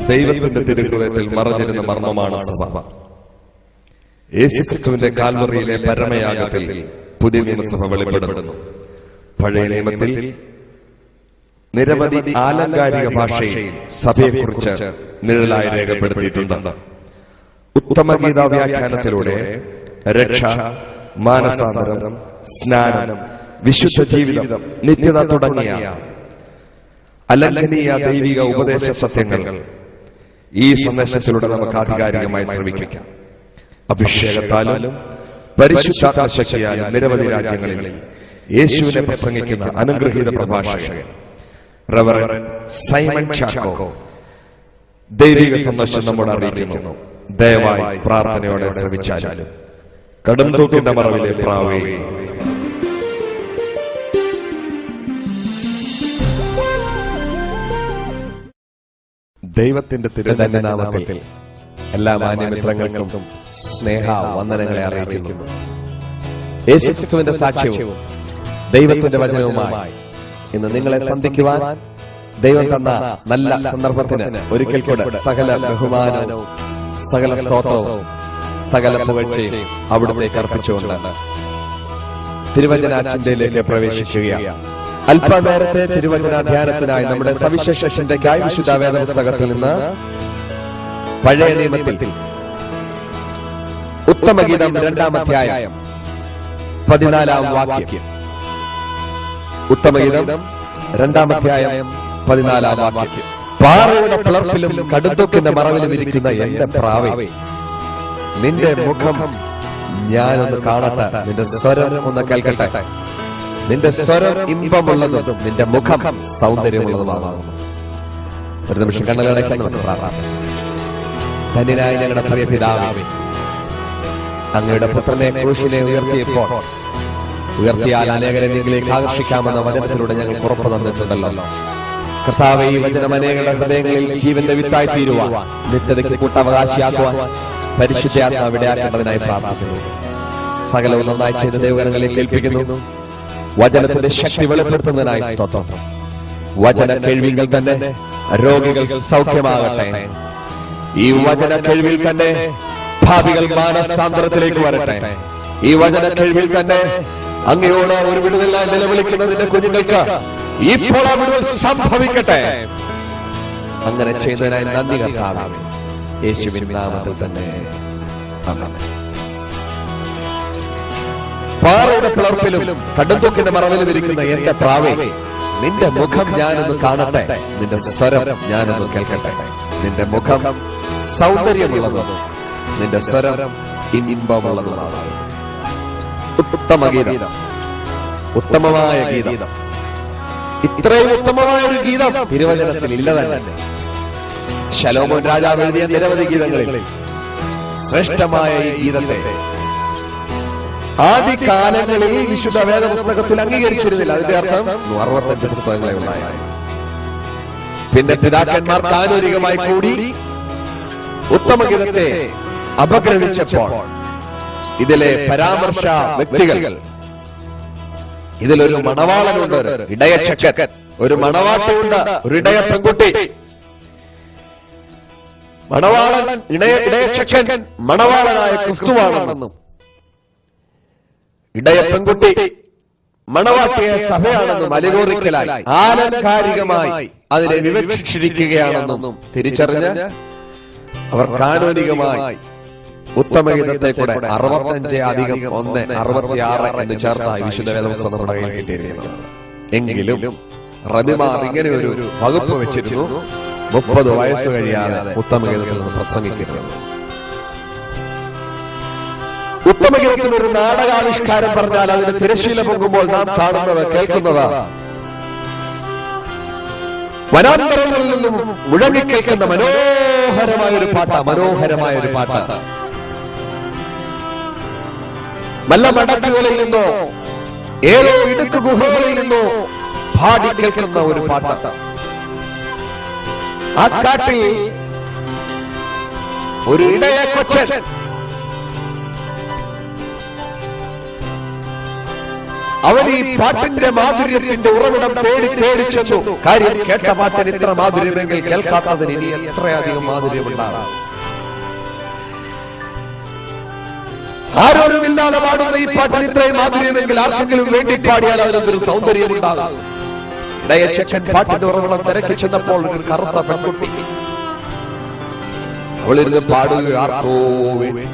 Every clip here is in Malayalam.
ദൈവത്തിന്റെ തിരുഹൃദയത്തിൽ മറഞ്ഞിരുന്ന മർമ്മമാണ് സഭ. യേശുക്രിസ്തുവിന്റെ കാൽവറിയിലെ പരമയാഗത്തിൽ പുതിയ നിയമസഭ വെളിപ്പെടുന്നു. പഴയ നിയമത്തിൽ നിരവധി ആലങ്കാരിക ഭാഷയിൽ സഭയെക്കുറിച്ച് നിഴലായി രേഖപ്പെടുത്തിയിട്ടുണ്ട്. ഉത്തമഗീത വ്യാഖ്യാനത്തിലൂടെ രക്ഷ, മാനസാന്തരം, സ്നാനം, വിശുദ്ധ ജീവിതം, നിത്യത തുടങ്ങിയ അലംഘനീയ ദൈവിക ഉപദേശ സത്യങ്ങൾ ഈ സന്ദേശത്തിലൂടെ നമുക്ക് ആധികാരികമായി ശ്രമിക്കാം. അഭിഷേകത്താലും പരിശുദ്ധാത്മ ശക്തിയാലും നിരവധി രാജ്യങ്ങളിൽ യേശുവിനെ പ്രസംഗിക്കുന്ന അനുഗ്രഹീത പ്രഭാഷകൻ റവറൻഡ് സൈമൺ ചാക്കോ ദൈവിക സന്ദേശം നമ്മോട് അറിയിക്കുന്നു. ദയവായി പ്രാർത്ഥനയോടെ ശ്രമിച്ചാലും. കടും തൂക്കിന്റെ മറവിലെ പ്രാവേ, ദൈവത്തിന്റെ തിരുനാമത്തിൽ എല്ലാ മാന്യമിത്രങ്ങൾക്കും സ്നേഹ വന്ദനങ്ങളെ അറിയിക്കുന്നു. യേശുക്രിസ്തുവിന്റെ സാക്ഷ്യവും ദൈവത്തിന്റെ വചനവുമായി ഇന്ന് നിങ്ങളെ സന്ധിക്കുവാൻ ദൈവം തന്ന നല്ല സന്ദർഭത്തിന് ഒരിക്കൽ കൂടെ സകല ബഹുമാനവും സകല സ്തോത്രവും സകല പുകഴ്ചയും അവിടുത്തേക്ക് അർപ്പിച്ചുകൊണ്ട് തിരുവചന ചിന്തയിലേക്ക് പ്രവേശിക്കുകയാണ്. അല്പനേരത്തെ തിരുവചന ധ്യാനത്തിനായി നമ്മുടെ സവിശേഷ ചിന്തയ്ക്കായി വിശുദ്ധ വേദപുസ്തകത്തിൽ നിന്ന് പഴയ നിയമത്തിൽ ഉത്തമഗീതം 2-ാം അധ്യായം 14-ാം വാക്യം. ഉത്തമഗീതം 2-ാം അധ്യായം 14-ാം വാക്യം. പാറയുടെ പിളർപ്പിലും കടുത്തൂക്കിന്റെ മറവിലും ഇരിക്കുന്ന എന്റെ പ്രാവേ, നിന്റെ മുഖം ഞാനൊന്ന് കാണട്ടെ, നിന്റെ സ്വരം ഒന്ന് കേൾക്കട്ടെ. നിന്റെ സ്വരം ഇമ്പമുള്ളതും നിന്റെ മുഖം സൗന്ദര്യമുള്ളതുമാകുന്നു. ഒരു നിമിഷം കണ്ണുകളടയ്ക്കാൻ നമുക്ക് പ്രാർത്ഥിക്കാം. ധന്യനായ ഞങ്ങളുടെ പ്രിയ പിതാവേ, അങ്ങയുടെ പുത്രനെ ക്രൂശിനെ ഉയർത്തിയാൽ അനേകരെ നിങ്ങളിലേക്ക് ആകർഷിക്കാമെന്ന വചനത്തിലൂടെ ഞങ്ങൾ ഉറപ്പ് തന്നിട്ടുണ്ടല്ലോ. കർത്താവേ, ഈ വചനം അനേകരുടെ ഹൃദയങ്ങളിൽ ജീവന്റെ വിത്തായി തീരുവാൻ, നിത്യതയ്ക്ക് കൂട്ടവകാശിയാക്കുവാൻ പരിശുദ്ധാത്മാവ് ഇടയാക്കേണ്ടതിനായി പ്രാർത്ഥിക്കുന്നു. സകലവും നന്നായി ചെയ്ത ദൈവകരങ്ങളിൽ കേൾപ്പിക്കുന്നു. വചനത്തിന്റെ ശക്തി വെളിപ്പെടുത്തുന്നതിനായി സ്തോത്രം. വചന കേൾവികൾ തന്നെ രോഗികൾ സൗഖ്യമാകട്ടെ. ഈ വചന കേൾവിൽ തന്നെ ഭാവികൾ മാനസാന്തരത്തിലേക്ക് വരട്ടെ. ഈ വചന കേൾവിൽ തന്നെ അങ്ങയോട് ഒരു വിടുതലായി നിലവിളിക്കുന്നതിന്റെ കുഞ്ഞുങ്ങൾക്ക് ഇപ്പോൾ ആ വിടുതൽ സംഭവിക്കട്ടെ. അങ്ങനെ ചെയ്യുന്നതിനായി നന്ദി കർത്താവേ, യേശുവിൻ നാമത്തിൽ തന്നെ ആമേൻ. പാറയുടെ പിളർപ്പിലും കടുംതൂക്കിന്റെ മറവിലും ഇരിക്കുന്ന എന്റെ പ്രാവേ, നിന്റെ മുഖം ഞാനൊന്ന് കാണട്ടെ, നിന്റെ സ്വരം ഞാനൊന്ന് കേൾക്കട്ടെ. നിന്റെ മുഖം സൗന്ദര്യമുള്ളതും നിന്റെ സ്വരം ഇമ്പമുള്ളതുമാണ്. ഉത്തമഗീതം, ഉത്തമമായ ഗീതം. ഇത്രയും ഉത്തമമായ ഒരു ഗീതം തിരുവചനത്തിൽ ഇല്ല തന്നെ. ശലോമോൻ രാജാവ് എഴുതിയ നിരവധി ഗീതങ്ങളിൽ ശ്രേഷ്ഠമായ ഈ ഗീതത്തെ ആദ്യകാലങ്ങളിൽ വിശുദ്ധ വേദപുസ്തകത്തിൽ അംഗീകരിച്ചിരുന്നില്ല. അതിന്റെ അർത്ഥം 65 പുസ്തകങ്ങളെ ഉണ്ടായിരുന്നു. പിന്നെ പിതാക്കന്മാർ കാനൂനികമായി കൂടി ഉത്തമഗീതത്തെ അപഗ്രഥിച്ചപ്പോൾ ഇതിലെ പരാമർശ വ്യക്തികൾ, ഇതിലൊരു മണവാളനുണ്ട്, ഒരു ഇടയച്ചക്കൻ, ഒരു മണവാട്ടിയുണ്ട്, ഒരു ഇടയ പെൺകുട്ടി. മണവാളൻ ഇടയച്ചക്കൻ മണവാളനായ ക്രിസ്തുവാണെന്നും ഇടയ പെൺകുട്ടി മണവാട്ടിയെ സഭയാണെന്നും അലിഗോറിക്കലായി ആലങ്കാരികമായി അതിനെ വിവക്ഷിച്ചിരിക്കുകയാണെന്നും തിരിച്ചറിഞ്ഞ് അവർ കാനോനികമായി ഉത്തമഗീതത്തെ കൂടെ 65+1=66 എന്ന് ചേർത്തായി വിശുദ്ധ വേദപുസ്തകം നമ്മുടെ കയ്യിൽ കിട്ടിയിരിക്കുന്നത്. എങ്കിലും റബിമാർ ഇങ്ങനെ ഒരു വകുപ്പ് വെച്ചിരുന്നു: 30 വയസ്സ് കഴിയാതെ ഉത്തമഗീതത്തിൽ നിന്ന് പ്രസംഗിക്കരുത്. ഉത്തമഗീതത്തിന് ഒരു നാടകാവിഷ്കാരം പറഞ്ഞാൽ അതിന് തിരശ്ശീല പൊങ്ങുമ്പോൾ നാം കാണുന്നത്, കേൾക്കുന്നത് വനാന്തരങ്ങളിൽ നിന്നും മുഴങ്ങിക്കേൾക്കുന്ന മനോഹരമായൊരു പാട്ട്. നല്ല മടക്കുകളിൽ നിന്നോ ഏതോ ഇടുക്ക് ഗുഹകളിൽ നിന്നോ പാടി കേൾക്കുന്ന ഒരു പാട്ട്. ആ കാട്ടിൽ ഒരു ഇടയ കൊച്ചൻ അവൻ ഈ പാട്ടിന്റെ മാധുര്യത്തിന്റെ ഉറവിടം തേടി ചെന്നു. കാര്യം കേട്ട പാട്ടിന് ഇത്ര മാധുര്യമെങ്കിൽ കേൾക്കാത്തതിന് ഇനി എത്രയധികം മാധുര്യമുണ്ടാകാം. ആരോരുമില്ലാതെ പാടുന്ന ഈ പാട്ടിന് ഇത്രയും മാധുര്യമെങ്കിൽ ആർക്കെങ്കിലും വേണ്ടി പാടിയാൽ അതിനൊരു സൗന്ദര്യമുണ്ടാകാം. ഇടയച്ചൻ പാട്ടിന്റെ ഉറവിടം തിരക്കി ചെന്നപ്പോൾ ഒരു കറുത്ത പെൺകുട്ടി അവളിരുന്ന് പാടുക ആർക്കോ വേണ്ടി.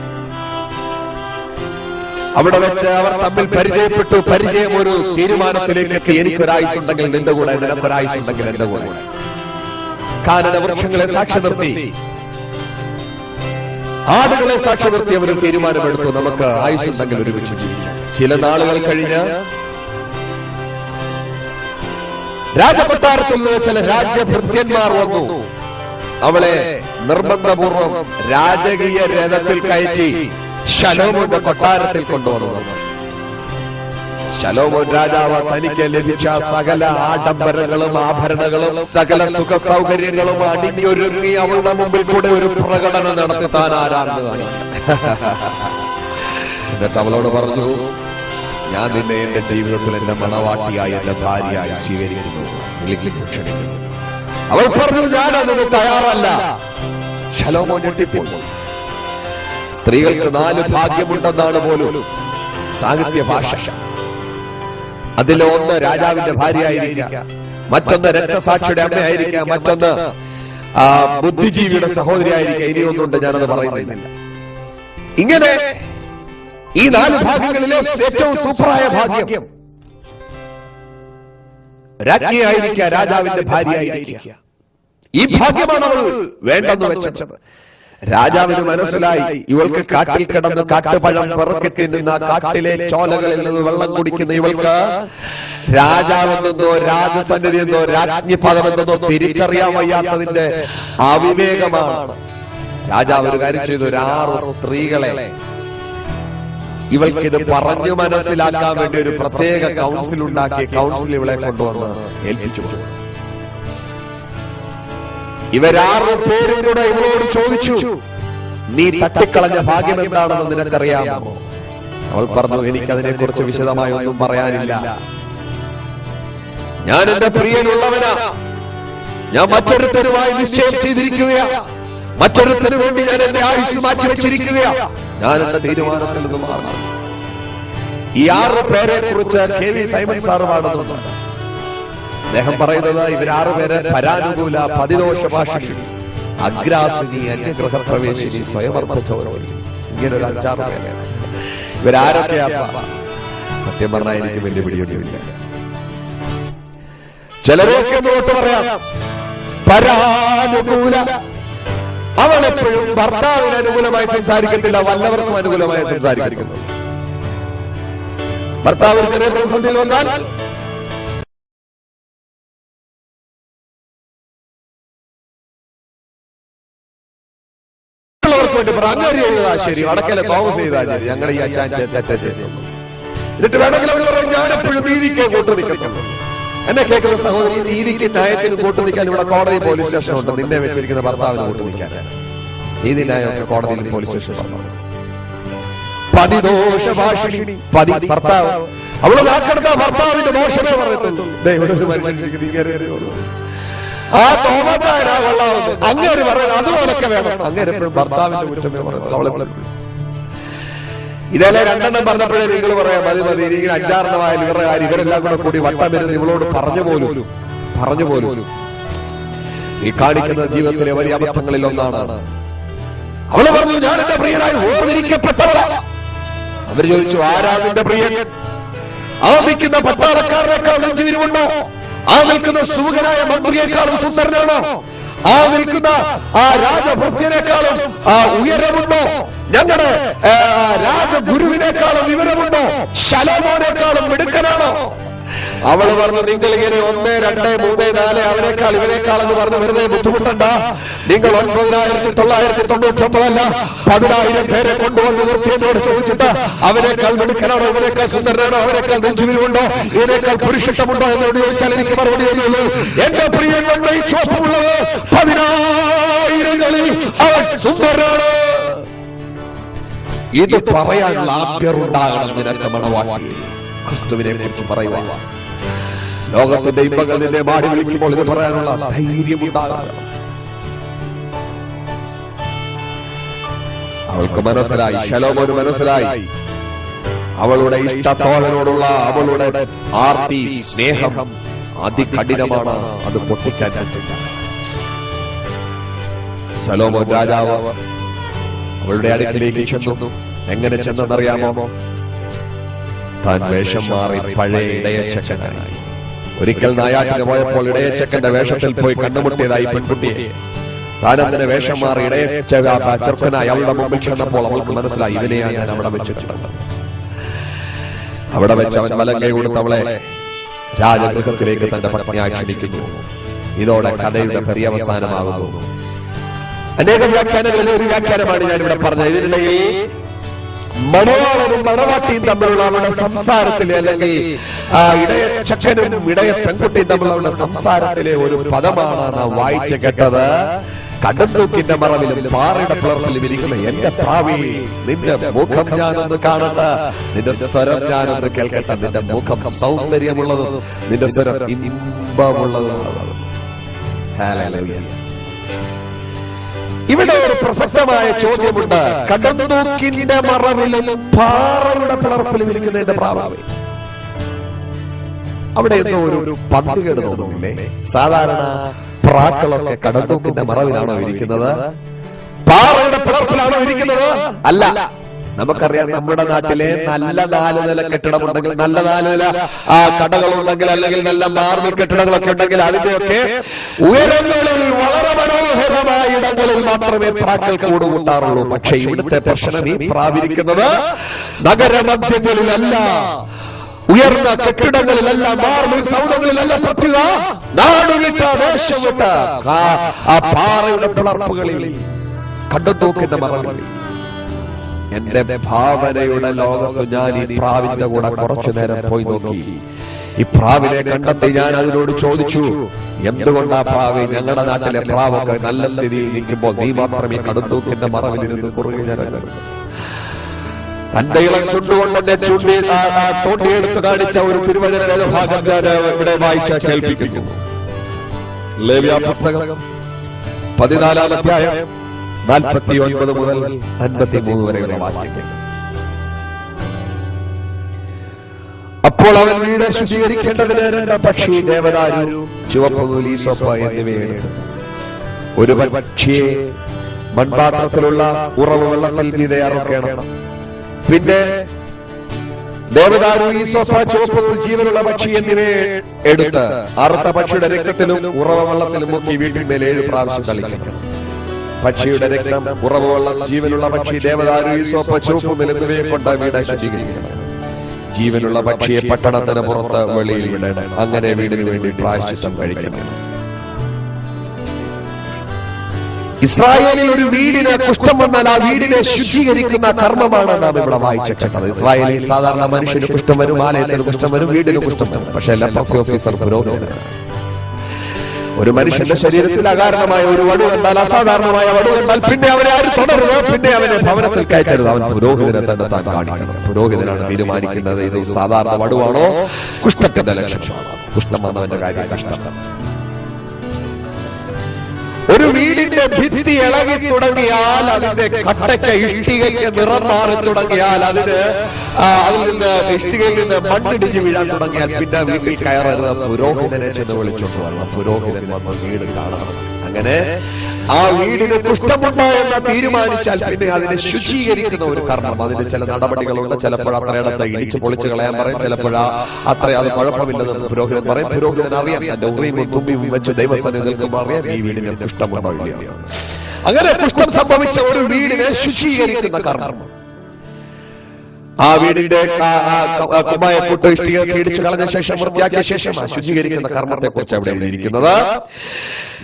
അവിടെ വെച്ച് അവർ തമ്മിൽ പരിചയപ്പെട്ടു. പരിചയം ഒരു തീരുമാനത്തിലേക്ക്. എനിക്കൊരായുസുണ്ടെങ്കിൽ നിന്റെ കൂടെ, നിനക്കൊരായുസുണ്ടെങ്കിൽ എന്റെ കൂടെ. കാനന വൃക്ഷങ്ങളെ സാക്ഷി നിർത്തി, ആടുകളെ സാക്ഷി നിർത്തി അവർ തീരുമാനമെടുത്തു, നമുക്ക് ആയുസുണ്ടെങ്കിൽ ഒരുമിച്ച് ജീവിക്കാം. ചില നാളുകൾ കഴിഞ്ഞ് രാജകൊട്ടാരത്തിൽ നിന്ന് ചില രാജ്യഭൃത്യന്മാർ വന്നു. അവളെ നിർബന്ധപൂർവം രാജകീയ രഥത്തിൽ കയറ്റി ശലോമോന്റെ കൊട്ടാരത്തിൽ കൊണ്ടുവന്നു. ശലോമോൻ രാജാവ് തനിക്ക് ലഭിച്ച സകല ആഡംബരങ്ങളും ആഭരണങ്ങളും സകല സുഖ സൗകര്യങ്ങളും അണിഞ്ഞൊരുങ്ങി അവളുടെ മുമ്പിൽ കൂടെ ഒരു പ്രകടനം നടത്തി താൻ ആരാണെന്ന് കാണി. എന്നിട്ട് അവളോട് പറഞ്ഞു, ഞാൻ നിന്നെ എന്റെ ജീവിതത്തിൽ എന്റെ മണവാട്ടിയായി എന്റെ ഭാര്യയായി സ്വീകരിക്കുന്നു, ക്ഷണിക്കുന്നു. അവൾ പറഞ്ഞു, ഞാൻ അതിന് തയ്യാറല്ല. ശലോമോൻ ഞെട്ടിപ്പോയി. സ്ത്രീകൾക്ക് 4 ഭാഗ്യമുണ്ടെന്നാണ് പോലും സാഹിത്യ ഭാഷ. അതിലൊന്ന് രാജാവിന്റെ ഭാര്യയായിരിക്കാം, മറ്റൊന്ന് രക്തസാക്ഷിയുടെ അമ്മയായിരിക്കാം, മറ്റൊന്ന് ബുദ്ധിജീവിയുടെ സഹോദരിയായിരിക്കാം. ഇനിയൊന്നുണ്ട്, ഞാനത് പറയുന്നില്ല. ഇങ്ങനെ ഈ 4 ഭാഗ്യങ്ങളിലെ ഏറ്റവും സൂപ്പറായ ഭാഗ്യം രാജ്ഞിയായിരിക്കുക, രാജാവിന്റെ ഭാര്യയായിരിക്കുക. ഈ ഭാഗ്യമാണ് അവൾ വേണ്ടെന്ന് വെച്ചത്. രാജാവിന് മനസ്സിലായി, ഇവൾക്ക് കാട്ടിൽ കിടന്ന് കാട്ടുപഴം പെറുക്കി തിന്നുന്ന, കാട്ടിലെ ചോലകളിൽ നിന്ന് വെള്ളം കുടിക്കുന്ന ഇവൾക്ക് രാജാവെന്നോ രാജസന്നിധി എന്നോ രാജ്ഞി പദമെന്നോ തിരിച്ചറിയാൻ വയ്യാത്തതിന്റെ അവിവേകമാണ്. രാജാവ് ഒരു കാര്യം ചെയ്തു, 6 സ്ത്രീകളെ ഇവൾക്ക് ഇത് പറഞ്ഞു മനസ്സിലാക്കാൻ വേണ്ടി ഒരു പ്രത്യേക കൗൺസിൽ ഉണ്ടാക്കി. കൗൺസിൽ ഇവളെ കൊണ്ടുവന്ന് ഏൽപ്പിച്ചു. ഇവരാറ് പേരും കൂടെ ഇവളോട് ചോദിച്ചു, നീ തട്ടിക്കളഞ്ഞ ഭാഗ്യം എന്താണെന്ന് നിനക്കറിയാമോ? അവൾ പറഞ്ഞു, എനിക്കതിനെ കുറിച്ച് വിശദമായി ഒന്നും പറയാനില്ല. ഞാൻ എന്റെ പ്രിയനുള്ളവനാ. ഞാൻ മറ്റൊരുത്തരുമായി നിശ്ചയം ചെയ്തിരിക്കുകയാ. മറ്റൊരുത്തന് വേണ്ടി ഞാൻ എന്റെ ആയുസ് മാറ്റി വെച്ചിരിക്കുകയാ. ഞാൻ എന്റെ തീരുമാനത്തിൽ നിന്ന് മാറണം. ഈ 6 പേരെ കുറിച്ച് KV സൈമൺ സാറ് പാടുന്നുണ്ട്. അദ്ദേഹം പറയുന്നത്, ഇവർ6 പേര് പരാനുകൂല, പതിദോഷഭാഷിണി, അഗ്രാസിനി, അന്യഗ്രഹപ്രവേശിനി, സ്വയമർദ്ദചോരോണി. ഇങ്ങനൊരു 5-6 പേര്. ഇവരാരൊക്കെയാ? സത്യം പറഞ്ഞാൽ എനിക്ക് വലിയ പിടിയൊന്നുമില്ല. ചിലരൊക്കെ നോട്ട് പറയാം. പരാനുകൂല, അവൾ എപ്പോഴും ഭർത്താവിന് അനുകൂലമായി സംസാരിക്കത്തില്ല, വല്ലവർക്കും അനുകൂലമായി സംസാരിക്കുന്നു. ഭർത്താവ് ചെറിയ പ്രതിസന്ധിയിൽ വന്നാൽ അങ്ങാരി ചെയ്തതാ ശരി, വടക്കലെ തോമസ് ചെയ്താ ശരി, ഞങ്ങൾ ഈ അച്ഛൻ തെറ്റ ചെയ്തു. എന്നിട്ട് വേണമെങ്കിൽ അവർ പറയും, ഞാൻ എപ്പോഴും നീതിക്ക് കൂട്ടു നിൽക്കുന്നു. എന്നെ കേൾക്കുന്ന സഹോദരി, നീതിക്ക് ന്യായത്തിന് കൂട്ടു നിൽക്കാൻ ഇവിടെ കോടതി പോലീസ് സ്റ്റേഷൻ ഉണ്ട്. നിന്നെ വെച്ചിരിക്കുന്ന ഭർത്താവിന് കൂട്ടു നിൽക്കാൻ നീതി ന്യായമൊക്കെ കോടതിയിൽ പോലീസ് സ്റ്റേഷൻ പറഞ്ഞു. പതിദോഷഭാഷിണി, ഭർത്താവ് അവള് വാക്കെടുത്ത ഭർത്താവിന്റെ ദോഷമേ പറഞ്ഞിട്ടുള്ളൂ. ആ തോമച്ചായനാ കൊള്ളാവുന്നത്. അങ്ങേര് പറയുന്നത് അതുപോലൊക്കെ വേണം. അങ്ങേര് എപ്പോഴും ഭർത്താവിന്റെ കുറ്റമേ പറയുന്നത്. അവളെ ഇതല്ലേ 2 പറഞ്ഞപ്പോഴേ നിങ്ങൾ പറയാം, മതി മതി, ഇങ്ങനെ 5-6 ഇവരുടെ കാര്യം. ഇവരെല്ലാം കൂടെ കൂടി വട്ടം വരുന്ന ഇവളോട് പറഞ്ഞു പോലും ഈ കാണിക്കുന്ന ജീവിതത്തിലെ വലിയ അബദ്ധങ്ങളിൽ ഒന്നാണ്. അവള് പറഞ്ഞു, ഞാൻ എന്റെ പ്രിയനായി ഓർന്നിരിക്കപ്പെട്ടവളാ. അവര് ചോദിച്ചു, ആരാ നിന്റെ പ്രിയൻ? ആ നിൽക്കുന്ന പട്ടാളക്കാരനേക്കാൾ നെഞ്ചുവിരിവുണ്ടോ? ആ നിൽക്കുന്ന സുഖനായ മന്ത്രിയേക്കാളും സുന്ദരനാണോ? ആ നിൽക്കുന്ന ആ രാജഭൃത്യനേക്കാളും ഉയരമുണ്ടോ? ഞങ്ങളുടെ രാജഗുരുവിനേക്കാളും വിവരമുണ്ടോ? ശലോമോനേക്കാളും മിടുക്കനാണോ? അവള് പറഞ്ഞു, നിങ്ങൾ ഇങ്ങനെ 1, 2, 3, 4 അവനേക്കാൾ ഇവനേക്കാൾ എന്ന് പറഞ്ഞ് വെറുതെ ബുദ്ധിമുട്ടണ്ട. നിങ്ങൾ 9,999 അല്ല, 10,000 പേരെ കൊണ്ടുവന്ന് നിർത്തിയതോട് ചോദിച്ചിട്ട് അവനേക്കാൾ മിടുക്കനാണോ, ഇവനേക്കാൾ സുന്ദരനാണോ, അവനേക്കാൾ നെഞ്ചുവിരിവുണ്ടോ, ഇതിനേക്കാൾ പുരുഷത്വമുണ്ടോ എന്നോട് ചോദിച്ചാൽ എനിക്ക് മറുപടി അറിയുള്ളൂ. എന്റെ പ്രിയൻ ഈ ചോപ്പുള്ളത് 10,000ങ്ങളിൽ അവൻ സുന്ദരനാണ്. ഇത് പറയാനുള്ള ആഗ്രഹമുണ്ടാകണം നിനക്ക് മണവാട്ടി. ക്രിസ്തുവിനെ കുറിച്ച് പറയുക. ലോകത്തിന്റെ ഇമ്പങ്ങൾ നിന്നെ മാടി വിളിക്കുമ്പോൾ ഇത് പറയാനുള്ള ധൈര്യമുണ്ടാകണം. അവൾക്ക് മനസ്സിലായി, ശലോമോന് മനസ്സിലായി, അവളുടെ ഇഷ്ടത്തോഴനോടുള്ള അവളുടെ ആർത്തി, സ്നേഹം അതികഠിനമാണ്, അത് പൊട്ടിക്കാൻ പറ്റില്ല. ശലോമോൻ രാജാവ് അവളുടെ അടുക്കിലേക്ക് ചെന്നു. എങ്ങനെ ചെന്നറിയാമോ? താൻ വേഷം മാറി പഴയ ഇടയച്ചക്കനായി. ഒരിക്കൽ നായാട്ടിന് പോയപ്പോൾ ഇടയച്ചക്കന്റെ വേഷത്തിൽ പോയി കണ്ടുമുട്ടിയതായി പെൺകുട്ടിയെ. താൻ അതിന് വേഷം മാറി ചെറുക്കനായി അവളുടെ മുമ്പിൽ ചെന്നപ്പോൾ അവൾക്ക് മനസ്സിലായി, ഇവനെയാണ് ഞാൻ അവിടെ വെച്ചിട്ടുണ്ട്. അവിടെ വെച്ച് അവൻ വലങ്കൈ കൊടുത്ത് അവളെ രാജഗൃഹത്തിലേക്ക് തന്റെ പത്നിയായി ക്ഷണിക്കുന്നു. ഇതോടെ കഥയുടെ പര്യവസാനമാകുന്നു. അനേകം വ്യാഖ്യാനങ്ങളിൽ ഒരു വ്യാഖ്യാനമാണ് ഞാനിവിടെ പറഞ്ഞത്. ഇതിനിടയിൽ മണവാളനും മണവാട്ടിയും തമ്മിലുള്ള അവരുടെ സംസാരത്തിലെ, അല്ലെങ്കിൽ ഇടയച്ചക്കനും ഇടയ പെൺകുട്ടിയും തമ്മിലുള്ള സംസാരത്തിലെ ഒരു പദമാണ് നാം വായിച്ചു കേട്ടത്. കടന്തൂക്കിന്റെ മറവിലും പാറയുടെ പിളർപ്പിലും ഇരിക്കുന്ന എന്റെ പ്രാവി, നിന്റെ മുഖം ഞാനൊന്ന് കാണട്ടെ, നിന്റെ സ്വരം ഞാനൊന്ന് കേൾക്കട്ടെ. നിന്റെ മുഖം സൗന്ദര്യമുള്ളതും നിന്റെ സ്വരം ഇമ്പമുള്ളതും. ഇവിടെ ഒരു പ്രസക്തമായ ചോദ്യമുണ്ട്. കടന്തൂക്കിന്റെ മറവിലും പാറയുടെ പിളർപ്പിലും ഇരിക്കുന്ന എന്റെ പ്രാവി. അവിടെ എന്തോ ഒരു പന്തുകേട് തോന്നുന്നില്ലേ? സാധാരണ പ്രാക്കളൊക്കെ കടന്തൂക്കിന്റെ മറവിലാണോ ഇരിക്കുന്നത്? പാറയുടെ പിളർപ്പിലാണോ ഇരിക്കുന്നത്? അല്ല. നമുക്കറിയാം, നമ്മുടെ നാട്ടിലെ നല്ല 4 നില കെട്ടിടമുണ്ടെങ്കിൽ, നല്ല 4 നില കടകളുണ്ടെങ്കിൽ, അല്ലെങ്കിൽ നല്ല മാർബിൾ കെട്ടിടങ്ങളൊക്കെ ഉണ്ടെങ്കിൽ, അതിന്റെയൊക്കെ ഉയരങ്ങളിൽ വളരെ മനോഹരമായ ഇടങ്ങളിൽ മാത്രമേ പ്രാക്കൾ കൂടുകൂട്ടാറുള്ളൂ. പക്ഷേ ഇവിടുത്തെ പ്രശ്നം, ഈ പ്രാവിരിക്കുന്നത് നഗരമധ്യങ്ങളിലല്ല, ഉയർന്ന കെട്ടിടങ്ങളിലല്ല, മാർബിൾ സൗധങ്ങളിലല്ല, പ്രത്യേക നാടുവിട്ട ദേശവിട്ട ആ പാറയുടെ പിളർപ്പുകളിൽ, കടന്തൂക്കിന്റെ മറവിൽ. എന്റെ ഭാവനയുടെ ലോകത്ത് ഞാൻ ഈ പ്രാവിന്റെ കൂടെ കുറച്ചു നേരം പോയി നോക്കി. ഈ പ്രാവിനെ കണ്ടെത്തി ഞാൻ അതിനോട് ചോദിച്ചു, എന്തുകൊണ്ടാ പ്രാവ്, ഞങ്ങളുടെ നാട്ടിലെ പ്രാവൊക്കെ നല്ല സ്ഥിതിയിൽ നിൽക്കുമ്പോൾ നീ മാത്രമേ കടന്തൂക്കിന്റെ മറവിലിരുന്ന് കുറുകെ ജനങ്ങൾ. തന്റെ ഇളം ചുണ്ടുകൊണ്ട് എന്നെ തോണ്ടിയെടുത്ത് കാണിച്ച ഒരു തിരുവചന ഭാഗം ഞാൻ ഇവിടെ വായിച്ച കേൾപ്പിക്കുന്നു. ലേവ്യ പുസ്തകം 14-ാം അധ്യായം 49 മുതൽ 53 വരെയുള്ള വാക്യങ്ങൾ. അപ്പോൾ അവൻ വീട് ശുചീകരിക്കേണ്ടതിന് 2 പക്ഷി, ദേവദാരു, ചുവപ്പ് നൂൽ, ഈസോപ്പ് എന്നിവയെടുത്തു. ഒരു പക്ഷിയെ മൺപാത്രത്തിലുള്ള ഉറവ് വെള്ളത്തിൽ മീതെ അറുക്കണം. പിന്നെ ദേവദാരു, ഈസോപ്പ്, ചുവപ്പ് നൂൽ, ജീവനുള്ള പക്ഷി എന്നിവയെ എടുത്ത് അറുത്ത പക്ഷിയുടെ രക്തത്തിലും ഉറവ വെള്ളത്തിലും മുക്കി വീട്ടിന്മേൽ 7 പ്രാവശ്യം തളിക്കണം. പക്ഷിയുടെ രക്തം, ഉറവ് വെള്ളം, ജീവനുള്ള പക്ഷി, ദേവദാരു, ഈസോപ്പ്, ചുവപ്പ് നൂൽ എന്നിവയെ കൊണ്ട് വീട് ശുചീകരിക്കണം. ജീവനുള്ള പക്ഷിയെ പട്ടണത്തിന് പുറത്ത് വെളിയിൽ വിടണം. അങ്ങനെ വീടിന് വേണ്ടി പ്രായശ്ചിത്തം കഴിക്കണം. ഇസ്രായേലിൽ ഒരു വീടിന് കുഷ്ഠം വന്നാൽ ആ വീടിനെ ശുചീകരിക്കുന്ന കർമ്മമാണ് നാം ഇവിടെ വായിച്ചത്. ഇസ്രായേലിൽ സാധാരണ മനുഷ്യന് കുഷ്ഠം വരും, ആലയത്തിന് കുഷ്ഠം വരും, വീടിന് കുഷ്ഠം വരും. പക്ഷെ ലെപ്രസി ഓഫീസർ പുരോഹിതനാണ്. ഒരു മനുഷ്യന്റെ ശരീരത്തിൽ അകാരണമായ ഒരു വടു കണ്ടാൽ, അസാധാരണമായ വടു കണ്ടാൽ, പിന്നെ അവനെ ആരും തുടരുത്, പിന്നെ അവനെ ഭവനത്തിൽ കയറ്റരുത്. അവൻ പുരോഹിതനെ തന്നെ താൻ കാണിക്കണം. പുരോഹിതനാണ് തീരുമാനിക്കുന്നത് ഇത് സാധാരണ വടുവാണോ കുഷ്ഠത്തിന്റെ ലക്ഷണമാണോ. കുഷ്ഠം വന്നവന്റെ കാര്യം കഷ്ടം. ഒരു വീടിന്റെ ഭിത്തി ഇളകി തുടങ്ങിയാൽ, അതിന്റെ കട്ടയ്ക്ക് ഇഷ്ടികയ്ക്ക് നിറം മാറി തുടങ്ങിയാൽ, അതിൽ നിന്ന് ഇഷ്ടികയിൽ നിന്ന് മണ്ണിടിഞ്ഞ് വീഴാൻ തുടങ്ങിയാൽ, പിന്നെ വീട്ടിൽ കയറരുത്, പുരോഹിതനെ ചെന്ന് വിളിച്ചോണ്ട് വരണം. പുരോഹിതൻ വന്ന് വീട് കാണണം. അങ്ങനെ ആ വീടിന് കുഷ്ഠമുണ്ടോ എന്ന് തീരുമാനിച്ചാൽ പിന്നെ അതിനെ ശുചീകരിക്കുന്ന ഒരു കർമ്മം, അതിന് ചില നടപടികളുണ്ട്. ചിലപ്പോൾ അത്രയിടത്ത് ഇടിച്ച് പൊളിച്ച് കളയാൻ പറയും, ചിലപ്പോൾ അത്ര അത് കുഴപ്പമില്ലെന്ന് പുരോഹിതൻ പറയും. പുരോഹിതൻ അറിയാം, തന്റെ ഉറിയും തുമ്പിയും വെച്ച് ദൈവസന്നിധിയിൽ നിൽക്കുമ്പോൾ അറിയാം ഈ വീടിന് കുഷ്ഠമുണ്ടോ ഇല്ലയോ. അങ്ങനെ കുഷ്ഠം സംഭവിച്ച ഒരു വീടിനെ ശുചീകരിക്കുന്ന കർമ്മം, ആ വീടിന്റെ കുമ്മായക്കൂട്ട് ഇഷ്ടികയൊക്കെ ഇടിച്ചു കളഞ്ഞ ശേഷം, വൃത്തിയാക്കിയ ശേഷം ശുചീകരിക്കുന്ന കർമ്മത്തെ കുറിച്ച് അവിടെ എഴുതിയിരിക്കുന്നത്.